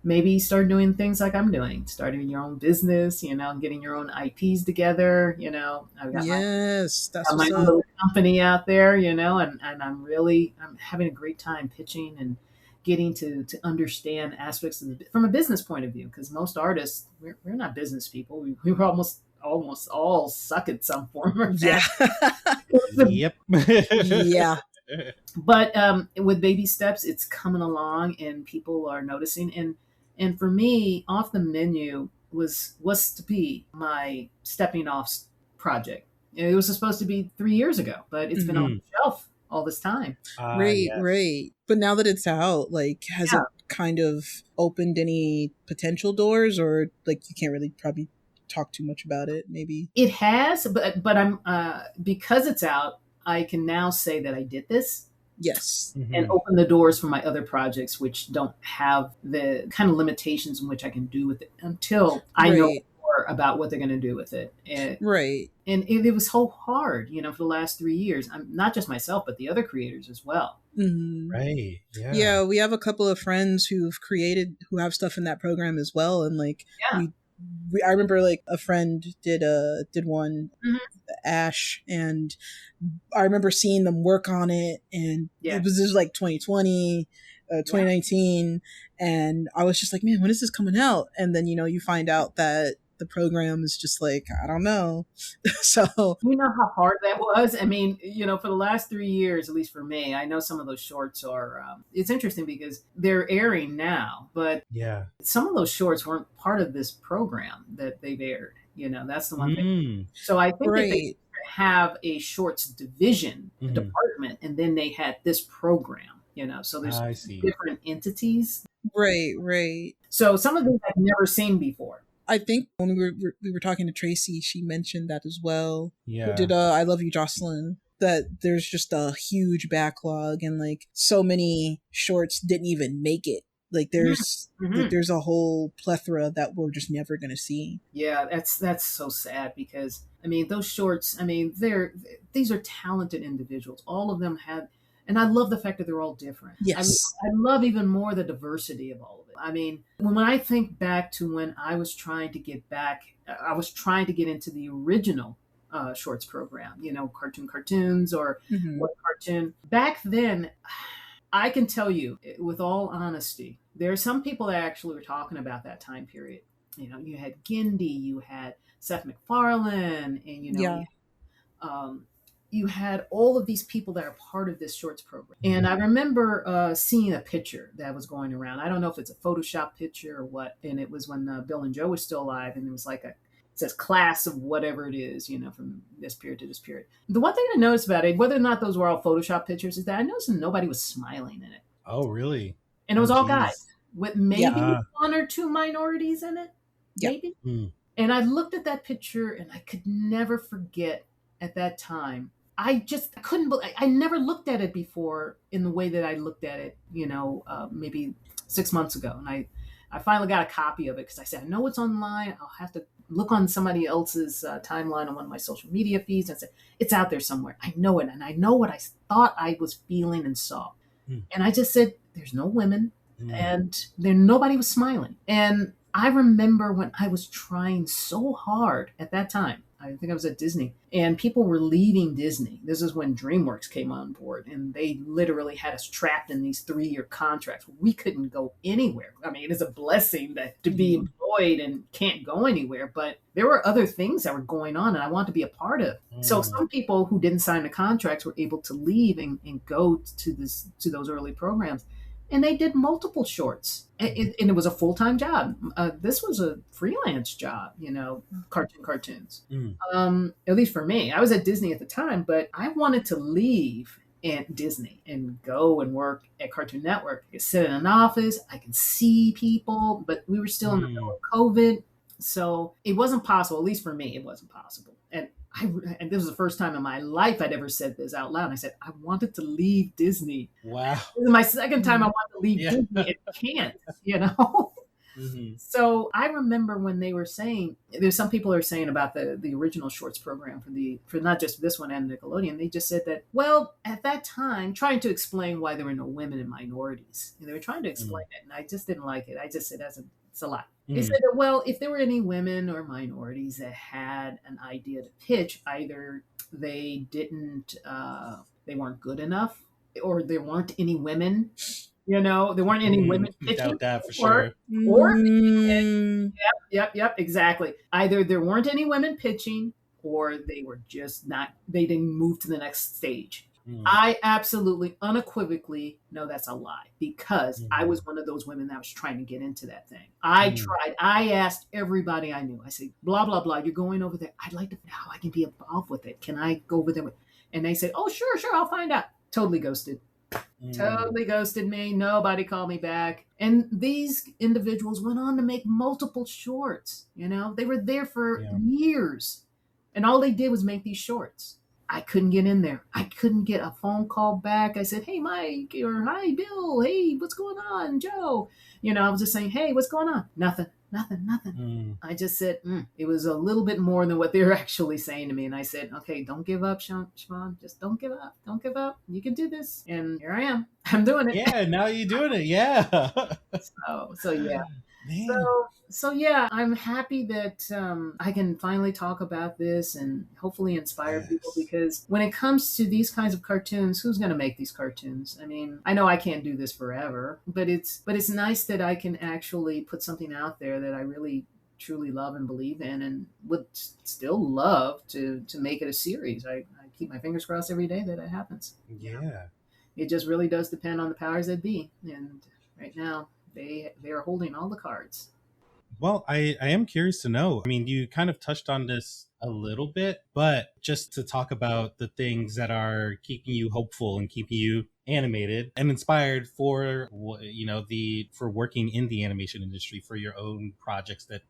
maybe start doing things like I'm doing, starting your own business, getting your own IPs together. I've got my little company out there, and I'm having a great time pitching and getting to understand aspects of from a business point of view, because most artists, we're not business people. We're almost all suck at some form or Yeah. fashion. Yep. Yeah. But with baby steps, it's coming along, and people are noticing. And for me, Off the Menu was to be my stepping off project. It was supposed to be 3 years ago, but it's been on the shelf all this time. Right, Yes. right. But now that it's out, like, has Yeah. it kind of opened any potential doors, or like you can't really probably talk too much about it? Maybe. It has, but I'm because it's out, I can now say that I did this Yes. and open the doors for my other projects, which don't have the kind of limitations in which I can do with it until I know Right. more about what they're going to do with it. Right. And it was so hard, for the last 3 years. I'm not just myself, but the other creators as well. Mhm. Right. Yeah. Yeah, we have a couple of friends who have stuff in that program as well, and like Yeah. I remember like a friend did one, Mhm. Ash, and I remember seeing them work on it, and Yeah. this was like 2020, 2019, and I was just like, man, when is this coming out? And then you find out that the program is just like, I don't know. So You know how hard that was? I mean, for the last 3 years, at least for me, I know some of those shorts are, it's interesting because they're airing now, but Yeah. some of those shorts weren't part of this program that they've aired. That's the one thing. So I think that they have a shorts division, a department, and then they had this program, so there's different entities. Right. So some of these I've never seen before. I think when we were talking to Tracy, she mentioned that as well. Yeah. Who did I Love You, Jocelyn? That there's just a huge backlog, and like so many shorts didn't even make it. Like there's a whole plethora that we're just never gonna see. Yeah, that's so sad because I mean those shorts. I mean these are talented individuals. All of them had. And I love the fact that they're all different. Yes. I love even more the diversity of all of it. I mean, when I think back to when I was trying to get into the original shorts program, cartoons or what cartoon. Back then, I can tell you with all honesty, there are some people that actually were talking about that time period. You had Gindi, you had Seth MacFarlane, and you had all of these people that are part of this shorts program. And I remember seeing a picture that was going around. I don't know if it's a Photoshop picture or what. And it was when Bill and Joe were still alive. And it was like it says class of whatever it is, from this period to this period. The one thing I noticed about it, whether or not those were all Photoshop pictures, is that I noticed that nobody was smiling in it. Oh, really? And it was all guys with maybe one or two minorities in it. Maybe. And I looked at that picture and I could never forget at that time. I couldn't believe, I never looked at it before in the way that I looked at it, maybe 6 months ago. And I finally got a copy of it because I said, I know it's online. I'll have to look on somebody else's timeline on one of my social media feeds. And I said, it's out there somewhere. I know it. And I know what I thought I was feeling and saw. And I just said, there's no women and nobody was smiling. And I remember when I was trying so hard at that time. I think I was at Disney, and people were leaving Disney. This is when DreamWorks came on board, and they literally had us trapped in these 3-year contracts. We couldn't go anywhere. I mean, it's a blessing to be employed and can't go anywhere, but there were other things that were going on, and I wanted to be a part of. So some people who didn't sign the contracts were able to leave and go to those early programs. And they did multiple shorts, and it was a full-time job. This was a freelance job, cartoons. At least for me. I was at Disney at the time, but I wanted to leave at Disney and go and work at Cartoon Network. I could sit in an office, I could see people, but we were still in the middle of COVID. So it wasn't possible, at least for me, it wasn't possible. And this was the first time in my life I'd ever said this out loud. And I said, I wanted to leave Disney. Wow. This is my second time I wanted to leave Disney. It can't, So I remember when they were saying, there's some people are saying about the original shorts program for not just this one and Nickelodeon. They just said that, well, at that time, trying to explain why there were no women and minorities. And they were trying to explain it. And I just didn't like it. I just said, it's a lot. They said that, well, if there were any women or minorities that had an idea to pitch, either they weren't good enough, or there weren't any women There weren't any women pitching, Doubt that for or sure. or Mm, yep, exactly. Either there weren't any women pitching, or they were just not. They didn't move to the next stage. Mm, I absolutely unequivocally know that's a lie, because I mm, was one of those women that was trying to get into that thing. I mm. tried. I asked everybody I knew. I said, blah, blah, blah. You're going over there. I'd like to know how I can be involved with it. Can I go over there? And they said, oh, sure, sure. I'll find out. Totally ghosted. Mm, Totally ghosted me. Nobody called me back. And these individuals went on to make multiple shorts. They were there for yeah. years. And all they did was make these shorts. I couldn't get in there. I couldn't get a phone call back. I said, hey, Mike, or hi, Bill. Hey, what's going on, Joe? I was just saying, hey, what's going on? Nothing, nothing, nothing. Mm. I just said, it was a little bit more than what they were actually saying to me. And I said, okay, don't give up, Shavonne. Just don't give up. Don't give up. You can do this. And here I am. I'm doing it. Yeah, now you're doing it. Yeah. So yeah. Man. So yeah, I'm happy that I can finally talk about this and hopefully inspire people, Yes. because when it comes to these kinds of cartoons, who's going to make these cartoons? I mean, I know I can't do this forever, but it's nice that I can actually put something out there that I really truly love and believe in, and would still love to make it a series. I keep my fingers crossed every day that it happens. Yeah. It just really does depend on the powers that be, and right now they are holding all the cards. Well, I am curious to know. I mean, you kind of touched on this a little bit, but just to talk about the things that are keeping you hopeful and keeping you animated and inspired for for working in the animation industry, for your own projects that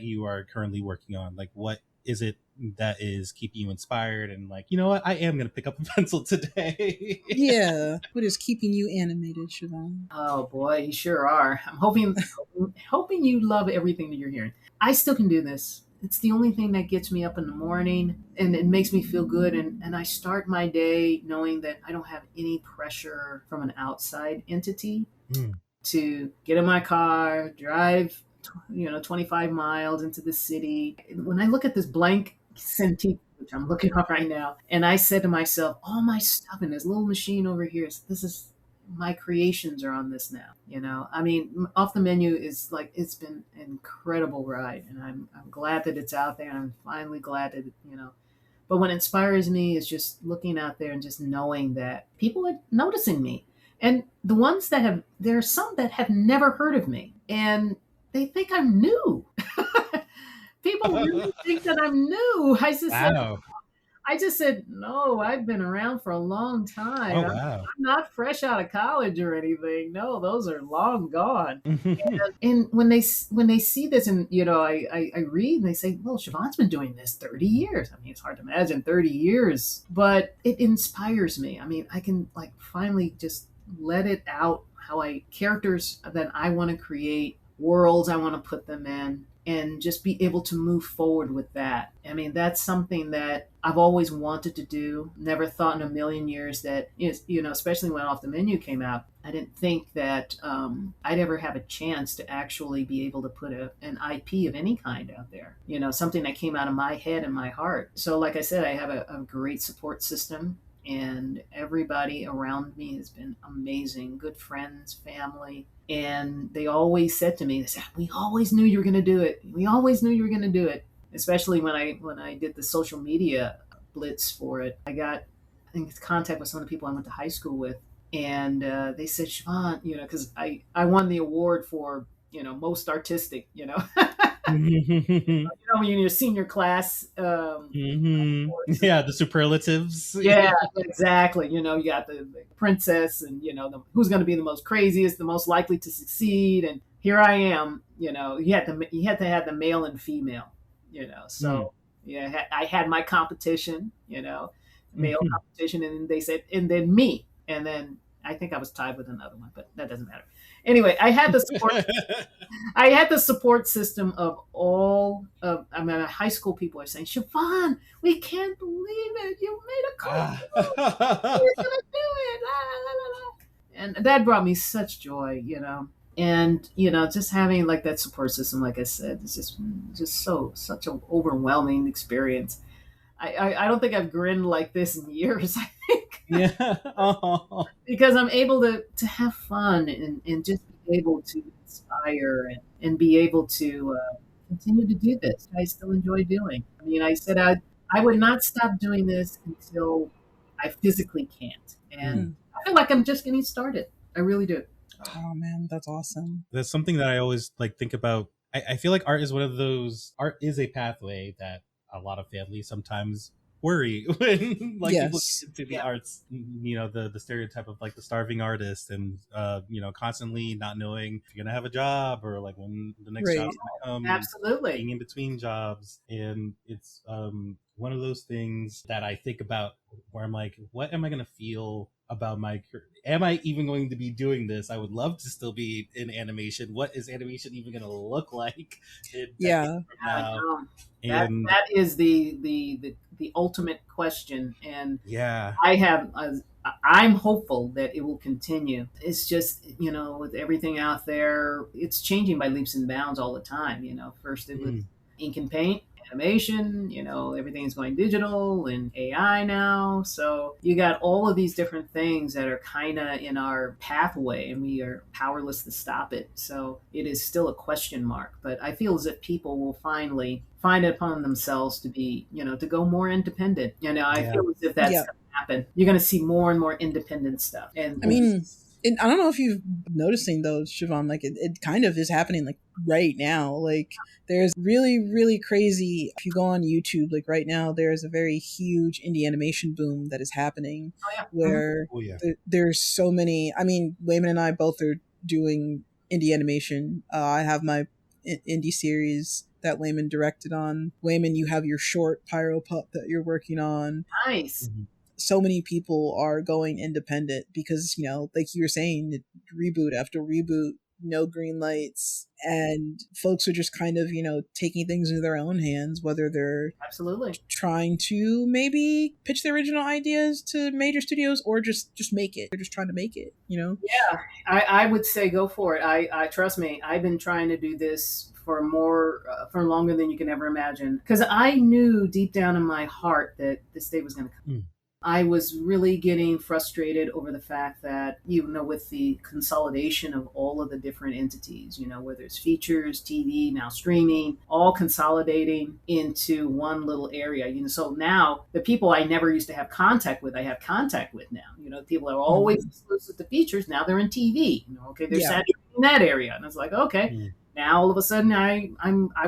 you are currently working on. Like, what is it that is keeping you inspired and like, you know what, I am going to pick up a pencil today? yeah. What is keeping you animated, Siobhan? Oh boy, you sure are. I'm hoping you love everything that you're hearing. I still can do this. It's the only thing that gets me up in the morning, and it makes me feel good, and I start my day knowing that I don't have any pressure from an outside entity Mm, to get in my car, drive 25 miles into the city. When I look at this blank Cintiq, which I'm looking up right now, and I said to myself, all my stuff in this little machine over here, this is my creations are on this now. I mean, Off the Menu is like, it's been an incredible ride, and I'm glad that it's out there. I'm finally glad that. But what inspires me is just looking out there and just knowing that people are noticing me. And the ones there are some that have never heard of me, and they think I'm new. People really think that I'm new. wow. I just said, no, I've been around for a long time. Oh I'm wow. not fresh out of college or anything. No, those are long gone. And when they see this, and I read, and they say, well, Siobhan's been doing this 30 years. I mean, it's hard to imagine 30 years, but it inspires me. I mean, I can like finally just let it out, characters that I want to create, worlds I want to put them in, and just be able to move forward with that. I mean, that's something that I've always wanted to do. Never thought in a million years that, especially when Off the Menu came out, I didn't think that I'd ever have a chance to actually be able to put an IP of any kind out there. Something that came out of my head and my heart. So, like I said, I have a great support system, and everybody around me has been amazing. Good friends, family. And they always said to me, they said, we always knew you were going to do it. We always knew you were going to do it. Especially when I did the social media blitz for it. I got in contact with some of the people I went to high school with. And they said, Shavonne, because I won the award for, most artistic, when you're senior class. Yeah, the superlatives. Yeah, exactly. You got the princess, and who's going to be the most craziest, the most likely to succeed. And here I am. You had to have the male and female. So yeah, I had my competition. Male competition, and they said, and then me, and then I think I was tied with another one, but that doesn't matter. Anyway, I had the support. I had the support system of all of. I mean, high school people are saying, "Shavonne, we can't believe it! You made a cartoon. You're gonna do it!" La, la, la, la. And that brought me such joy, And just having like that support system, like I said, it's just such an overwhelming experience. I don't think I've grinned like this in years. I think. Yeah. Oh. Because I'm able to have fun and just be able to inspire and be able to continue to do this. I still enjoy doing. I mean, I said I would not stop doing this until I physically can't. And Mm. Mm. I feel like I'm just getting started. I really do. Oh man, that's awesome. That's something that I always like think about. I feel like art is one of those. Art is a pathway that a lot of families sometimes worry when like people Yes. get into the Yeah. arts. You know, the stereotype of like the starving artist, and you know, constantly not knowing if you're gonna have a job or like when the next Right. job's gonna come, and Absolutely. being in between jobs. And it's one of those things that I think about where I'm like, what am I gonna feel about my career? Am I even going to be doing this? I would love to still be in animation. What is animation even going to look like in decades Yeah. from I now? know. And That is the ultimate question. And yeah, I have, I'm hopeful that it will continue. It's just, with everything out there, it's changing by leaps and bounds all the time. First it was mm, ink and paint, animation, everything's going digital and AI now. So you got all of these different things that are kind of in our pathway and we are powerless to stop it. So it is still a question mark, but I feel as if people will finally find it upon themselves to be, to go more independent. I yeah. feel as if that's Yeah. going to happen. You're going to see more and more independent stuff. And I mean, I don't know if you've noticing though, Siobhan, like it kind of is happening like right now. Like there's really, really crazy. If you go on YouTube, like right now, there's a very huge indie animation boom that is happening oh yeah, where Oh yeah. there's so many. I mean, Wayman and I both are doing indie animation. I have my indie series that Wayman directed on. Wayman, you have your short Pyro Pup that you're working on. nice. Mhm. So many people are going independent because, like you were saying, reboot after reboot, no green lights, and folks are just kind of, taking things into their own hands, whether they're Absolutely. trying to maybe pitch their original ideas to major studios or just make it. They're just trying to make it. Yeah, I would say go for it. I trust me. I've been trying to do this for longer than you can ever imagine because I knew deep down in my heart that this day was going to come. Mm. I was really getting frustrated over the fact that, with the consolidation of all of the different entities, whether it's features, TV, now streaming, all consolidating into one little area. So now the people I never used to have contact with, I have contact with now. People are always exclusive to features. Now they're in TV. Okay, they're saturating that area. And it's like, okay. Mm. Now all of a sudden I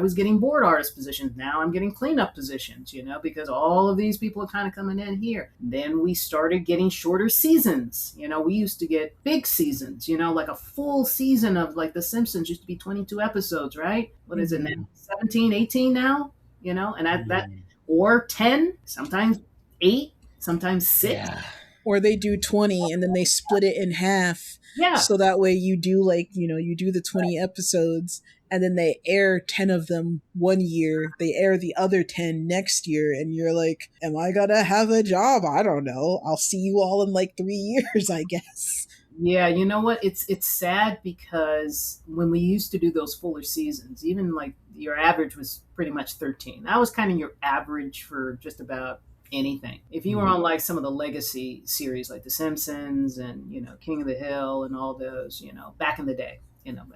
was getting board artist positions. Now I'm getting cleanup positions, because all of these people are kind of coming in here. Then we started getting shorter seasons. We used to get big seasons, like a full season of like The Simpsons used to be 22 episodes, right? What is it now? 17, 18 now? And that or 10, sometimes 8, sometimes 6. Yeah. Or they do 20 and then they split it in half. Yeah. So that way you do you do the 20 episodes and then they air 10 of them one year. They air the other 10 next year. And you're like, am I going to have a job? I don't know. I'll see you all in like 3 years, I guess. Yeah, you know what? It's sad because when we used to do those fuller seasons, even like your average was pretty much 13. That was kind of your average for just about anything. If you were on like some of the legacy series like The Simpsons and, King of the Hill and all those, back in the day,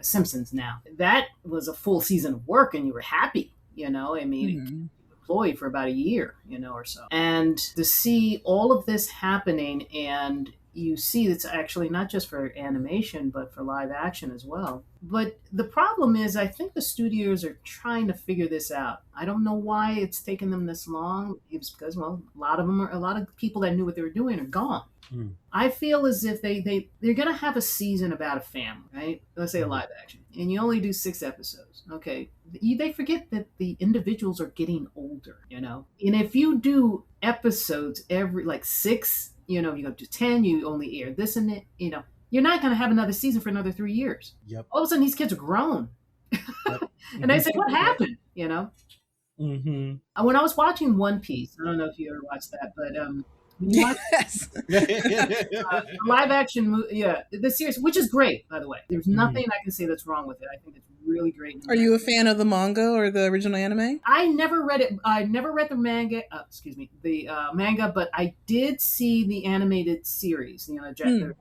Simpsons now, that was a full season of work and you were happy, I mean, employed for about a year, or so. And to see all of this happening and you see it's actually not just for animation, but for live action as well. But the problem is, I think the studios are trying to figure this out. I don't know why it's taken them this long. It's because, well, a lot of people that knew what they were doing are gone. Mm. I feel as if they're going to have a season about a family, right? Let's say a live action, and you only do 6 episodes. Okay. They forget that the individuals are getting older, And if you do episodes every, like 6, you go to 10, you only air this and that, you're not going to have another season for another 3 years. Yep. All of a sudden, these kids are grown. Yep. And I say, what happened, Mm-hmm. When I was watching One Piece, I don't know if you ever watched that, but Yes. Live action, the series, which is great, by the way. There's nothing I can say that's wrong with it. I think it's really great. Are you a fan of the manga or the original anime? I never read it. I never read the manga. The manga, but I did see the animated series. The original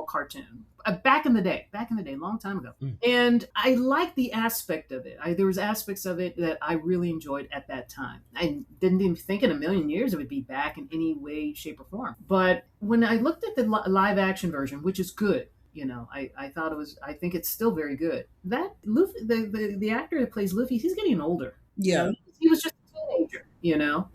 cartoon. Back in the day, a long time ago. And I liked the aspect of it. There was aspects of it that I really enjoyed at that time. I didn't even think in a million years it would be back in any way, shape, or form. But when I looked at the live action version, which is good, I thought it was. I think it's still very good. That Luffy, the actor that plays Luffy, he's getting older. Yeah, he was just a teenager.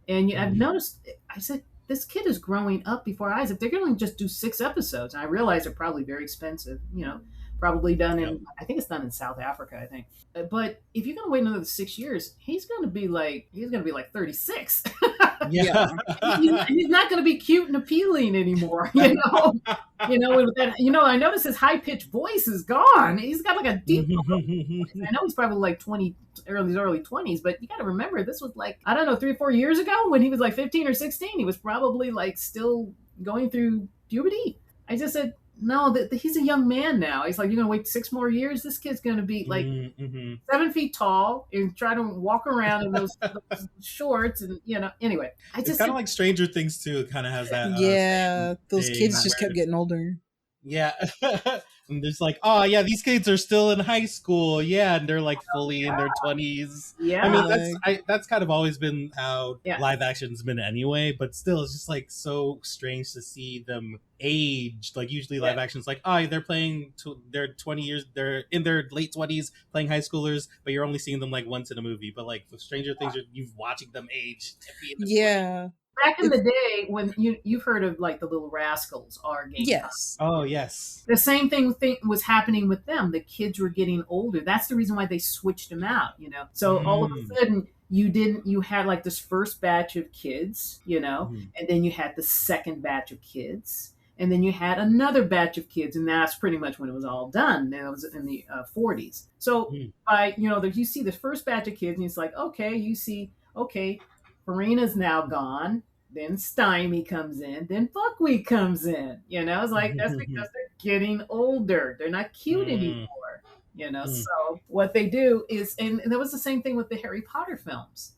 And I've noticed. I said, this kid is growing up before our eyes. If they're going to just do 6 episodes, and I realize they're probably very expensive, probably done in, I think it's done in South Africa, I think. But if you're going to wait another 6 years, he's going to be like 36. Yeah. he's not going to be cute and appealing anymore, with that, I noticed his high pitched voice is gone. He's got like a deep voice. I know he's probably like 20, early 20s, but you got to remember this was like, I don't know, 3 or 4 years ago when he was like 15 or 16. He was probably like still going through puberty. I just said, no, he's a young man now. He's like, you're going to wait 6 more years? This kid's going to be like 7 feet tall and try to walk around in those shorts. And, anyway. It's kind of like Stranger Things, too. It kind of has that. Those kids just kept getting older. Yeah. And there's like, oh, yeah, these kids are still in high school. Yeah. And they're like fully in their 20s. Yeah. I mean, that's kind of always been how live action's been anyway. But still, it's just like so strange to see them age. Like usually live action's like, oh, they're playing, they're 20 years, they're in their late 20s playing high schoolers, but you're only seeing them like once in a movie. But like with Stranger Things, you're watching them age. Yeah. 20s. Back in the day, when you've heard of like the Little Rascals or Game Yes. Time. Oh, yes. The same thing was happening with them. The kids were getting older. That's the reason why they switched them out, So all of a sudden, you had like this first batch of kids, and then you had the second batch of kids. And then you had another batch of kids, and that's pretty much when it was all done. And it was in the 40s. So you see the first batch of kids, and it's like, okay, Farina's now gone. Then Stymie comes in. Then Buckwheat comes in. It's like that's because they're getting older. They're not cute anymore. So what they do is, and that was the same thing with the Harry Potter films.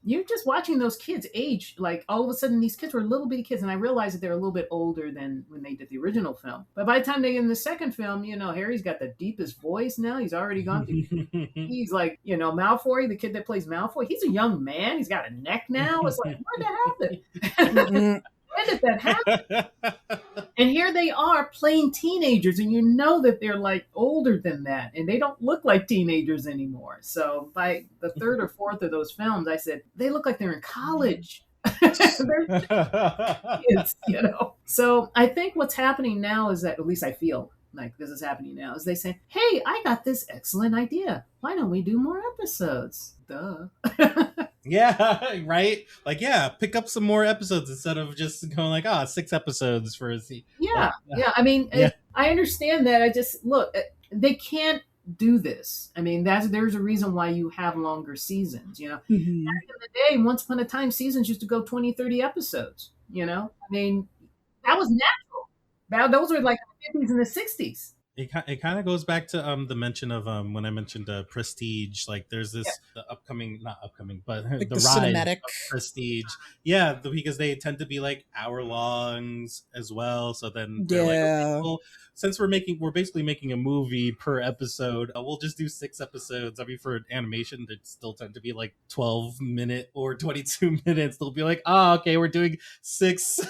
You're just watching those kids age. Like all of a sudden, these kids were little bitty kids, and I realized that they're a little bit older than when they did the original film. But by the time they get in the second film, Harry's got the deepest voice now. He's already gone through. He's like, Malfoy, the kid that plays Malfoy. He's a young man. He's got a neck now. It's like, where'd that happen? When did that happen? And here they are playing teenagers, and that they're like older than that, and they don't look like teenagers anymore. So by the 3rd or 4th of those films, I said they look like they're in college. They're kids, So I think what's happening now is that, at least I feel like this is happening now, is they say, "Hey, I got this excellent idea. Why don't we do more episodes?" Duh. Yeah, right? Like, pick up some more episodes instead of just going like, 6 episodes for a season. Yeah. I mean, I understand that. I just, look, they can't do this. I mean, there's a reason why you have longer seasons, Back in the day, once upon a time, seasons used to go 20, 30 episodes, I mean, that was natural. Those were like the 50s and the 60s. It kind of goes back to the mention of when I mentioned Prestige. Like there's this the not upcoming, but like the ride cinematic of Prestige. Because they tend to be like hour longs as well. So then they're like, okay, well, since we're basically making a movie per episode, we'll just do 6 episodes. I mean, for animation, they still tend to be like 12-minute or 22 minutes. They'll be like, okay, we're doing 6,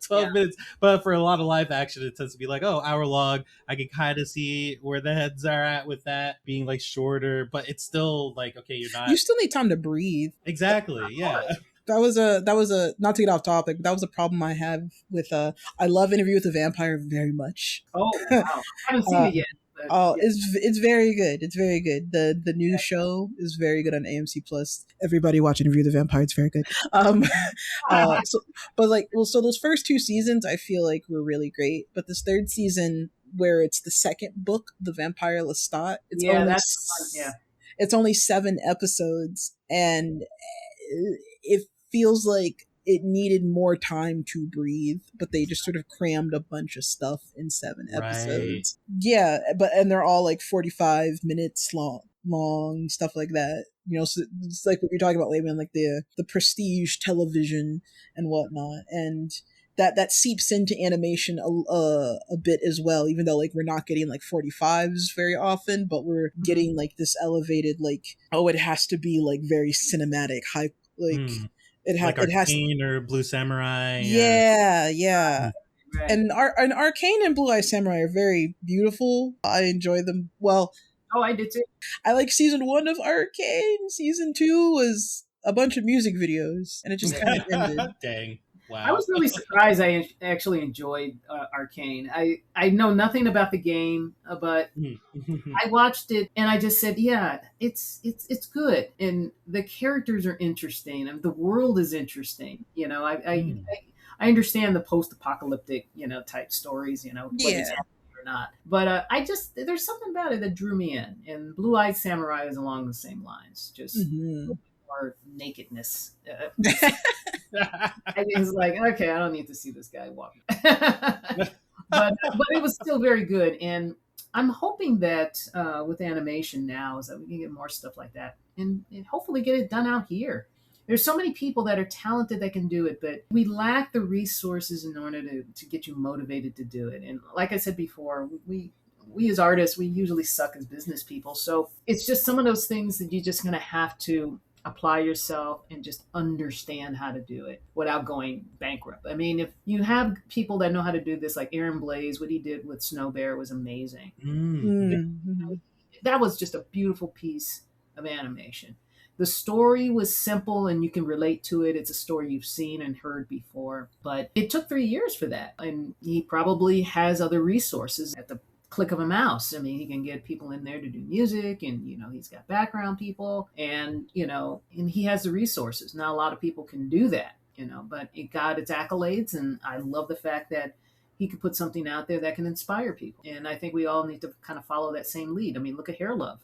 12 minutes. But for a lot of live action, it tends to be like, hour long. I can kind of see where the heads are at with that being like shorter, but it's still like, okay, you still need time to breathe. Exactly. Yeah. That was a not to get off topic, but that was a problem I have with I love Interview with the Vampire very much. Oh wow. I haven't seen it yet. It's very good. It's very good. The new show is very good on AMC Plus. Everybody watch Interview with the Vampire. It's very good. So those first 2 seasons I feel like were really great, but this 3rd season, where it's the second book, The Vampire Lestat, it's only 7 episodes, and it feels like it needed more time to breathe, but they just sort of crammed a bunch of stuff in 7 Right. episodes. Yeah, and they're all like 45 minutes long, stuff like that. So it's like what you're talking about, Laban, like the prestige television and whatnot, and that seeps into animation a bit as well. Even though like we're not getting like 45s very often, but we're getting like this elevated like, oh, it has to be like very cinematic, high like. Like It has Arcane or Blue Samurai. yeah. Right. And Arcane and Blue Eye Samurai are very beautiful. I enjoy them. Well, Oh, I did too. I like season 1 of Arcane. Season 2 was a bunch of music videos, and it just kind of ended. Dang. Wow. I was really surprised. I actually enjoyed Arcane. I know nothing about the game, but I watched it and I just said, yeah, it's good, and the characters are interesting, and the world is interesting. I understand the post-apocalyptic, type stories, whether it's happening or not. But there's something about it that drew me in, and Blue Eyed Samurai is along the same lines, just more nakedness. I was like, okay, I don't need to see this guy walk. but it was still very good, and I'm hoping that with animation now is that we can get more stuff like that, and hopefully get it done out here. There's so many people that are talented that can do it, but we lack the resources in order to get you motivated to do it. And like I said before, we as artists, we usually suck as business people. So it's just some of those things that you're just going to have to apply yourself and just understand how to do it without going bankrupt. I mean, if you have people that know how to do this, like Aaron Blaze, what he did with Snow Bear was amazing. That was just a beautiful piece of animation. The story was simple and you can relate to it. It's a story you've seen and heard before, but it took 3 years for that. And he probably has other resources at the click of a mouse. I mean, he can get people in there to do music, and he's got background people, and and he has the resources. Not a lot of people can do that, but it got its accolades, and I love the fact that he could put something out there that can inspire people. And I think we all need to kind of follow that same lead. I mean, look at Hair Love,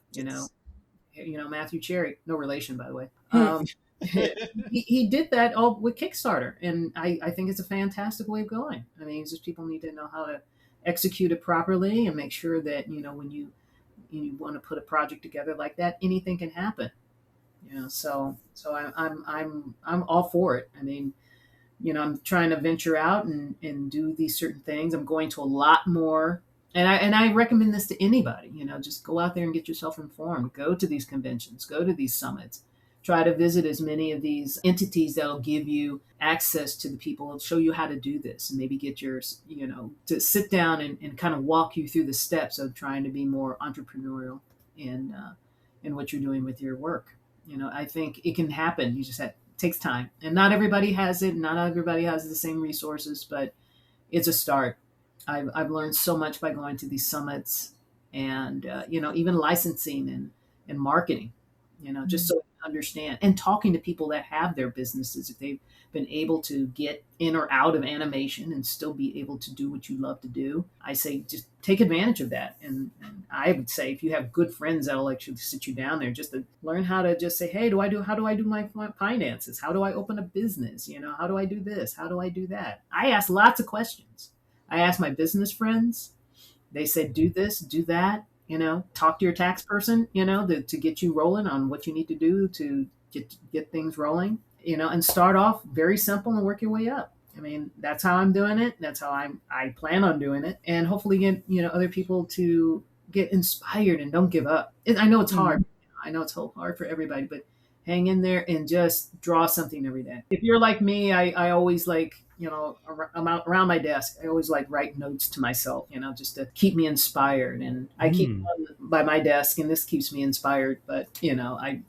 Matthew Cherry, no relation, by the way. He did that all with Kickstarter, and I think it's a fantastic way of going. I mean, it's just people need to know how to execute it properly and make sure that when you want to put a project together like that, anything can happen. So I'm all for it. I mean, I'm trying to venture out and do these certain things. I'm going to a lot more. And I recommend this to anybody, just go out there and get yourself informed. Go to these conventions, go to these summits, try to visit as many of these entities that'll give you access to the people and show you how to do this, and maybe get yours, to sit down and kind of walk you through the steps of trying to be more entrepreneurial in what you're doing with your work. I think it can happen. You just it takes time, and not everybody has it. Not everybody has the same resources, but it's a start. I've learned so much by going to these summits, and even licensing and marketing, just so you understand, and talking to people that have their businesses, if they've been able to get in or out of animation and still be able to do what you love to do. I say just take advantage of that. And I would say if you have good friends that'll actually sit you down there just to learn how to just say, hey, how do I do my finances? How do I open a business? How do I do this? How do I do that? I ask lots of questions. I asked my business friends. They said, do this, do that, talk to your tax person, to get you rolling on what you need to do to get things rolling, and start off very simple and work your way up. I mean, that's how I'm doing it. That's how I plan on doing it, and hopefully get, other people to get inspired and don't give up. I know it's hard. I know it's hard for everybody, but hang in there and just draw something every day. If you're like me, I always like, around my desk, I always like write notes to myself, just to keep me inspired. And I keep one by my desk, and this keeps me inspired. But,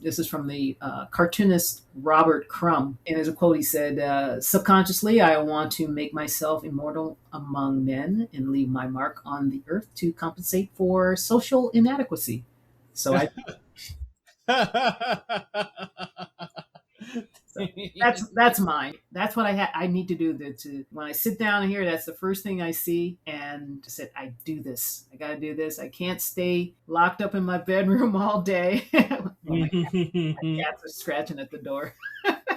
this is from the cartoonist Robert Crumb. And there's a quote, he said, subconsciously, I want to make myself immortal among men and leave my mark on the earth to compensate for social inadequacy. So so that's mine. That's what I need to do. When I sit down here, that's the first thing I see, and just said, I do this. I got to do this. I can't stay locked up in my bedroom all day. My cats are scratching at the door.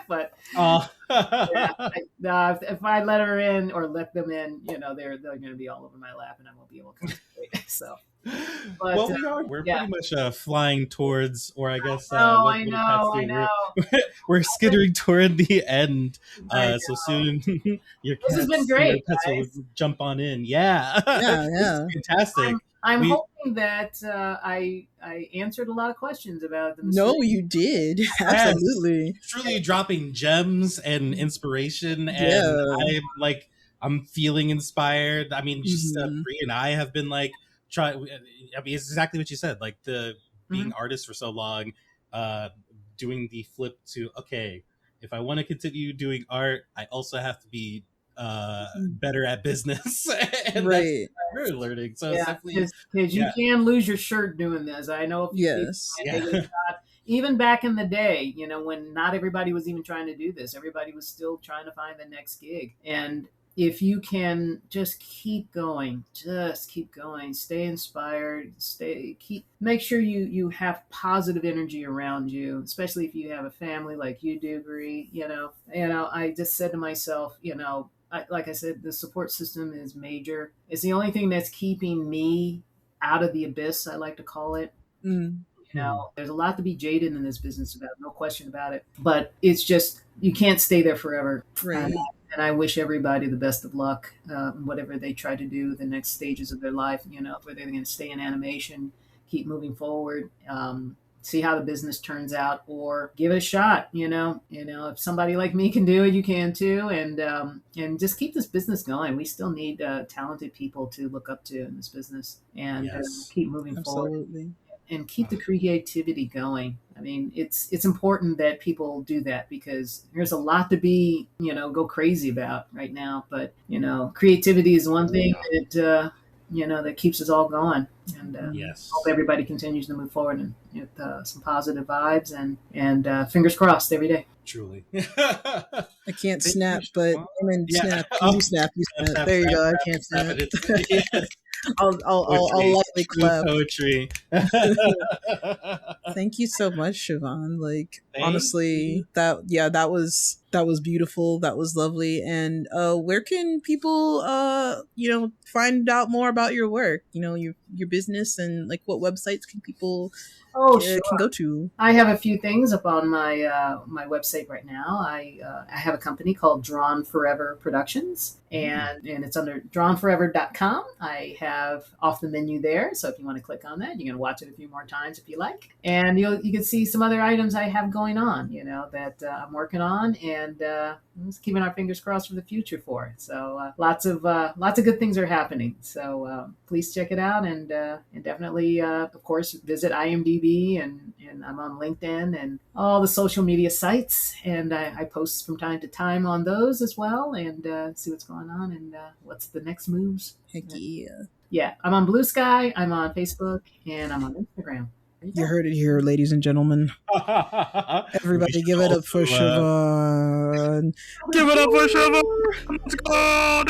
But Oh. if I let her in or let them in, they're going to be all over my lap, and I won't be able to concentrate. So. But, Well, we're pretty much flying towards, or I guess, I know. We're skittering toward the end. So soon, your cats, this has been great. Your pets will jump on in. Yeah. Yeah. Fantastic. I'm hoping that I answered a lot of questions about the mistake. No, you did. Absolutely. Truly dropping gems and inspiration, and I'm feeling inspired. I mean, just Bree and I have been it's exactly what you said, like the being artists for so long, doing the flip to, okay, if I want to continue doing art, I also have to be better at business. And right. We're learning. So because you can lose your shirt doing this. I know. Even back in the day, when not everybody was even trying to do this, everybody was still trying to find the next gig. And if you can just keep going, stay inspired, make sure you have positive energy around you, especially if you have a family like you do, Bree. I just said to myself, like I said, the support system is major. It's the only thing that's keeping me out of the abyss, I like to call it. There's a lot to be jaded in this business about, no question about it. But it's just, you can't stay there forever. Right. And I wish everybody the best of luck, whatever they try to do the next stages of their life, whether they're going to stay in animation, keep moving forward, see how the business turns out, or give it a shot. If somebody like me can do it, you can too. And just keep this business going. We still need talented people to look up to in this business, and keep moving forward. And keep the creativity going. I mean, it's important that people do that, because there's a lot to be, go crazy about right now. But, creativity is one thing that, that keeps us all going. And hope everybody continues to move forward and with some positive vibes and fingers crossed every day. Truly. I can't snap, but snap. You snap. There you go. I can't snap. I'll lightly clap. Poetry. Thank you so much, Shavonne. Honestly, that was beautiful. That was lovely. And where can people find out more about your work? Your business, and what websites can people can go to? I have a few things up on my my website right now. I have a company called Drawn Forever Productions, and it's under drawnforever.com. I have off the menu there, so if you want to click on that, you can watch it a few more times if you like, and you can see some other items I have going on, that I'm working on, and I'm just keeping our fingers crossed for the future for it. So lots of good things are happening. So please check it out, and definitely, of course, visit IMDb, and I'm on LinkedIn and all the social media sites, and I post from time to time on those as well, and see what's going on and what's the next moves. Heck yeah. Yeah, I'm on Blue Sky, I'm on Facebook, and I'm on Instagram. You heard it here, ladies and gentlemen. Everybody give it up for Shavonne. Give it up for Shavonne. Let's go.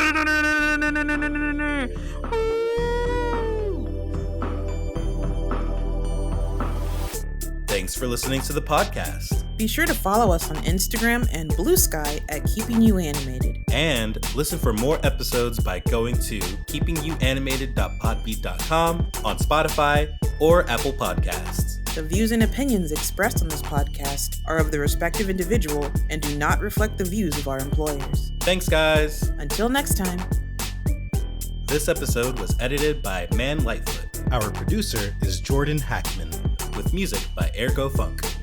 Thanks for listening to the podcast. Be sure to follow us on Instagram and Blue Sky at Keeping You Animated. And listen for more episodes by going to keepingyouanimated.podbean.com, on Spotify, or Apple Podcasts. The views and opinions expressed on this podcast are of the respective individual and do not reflect the views of our employers. Thanks, guys. Until next time. This episode was edited by Man Lightfoot. Our producer is Jordan Hackman, with music by Ergo Funk.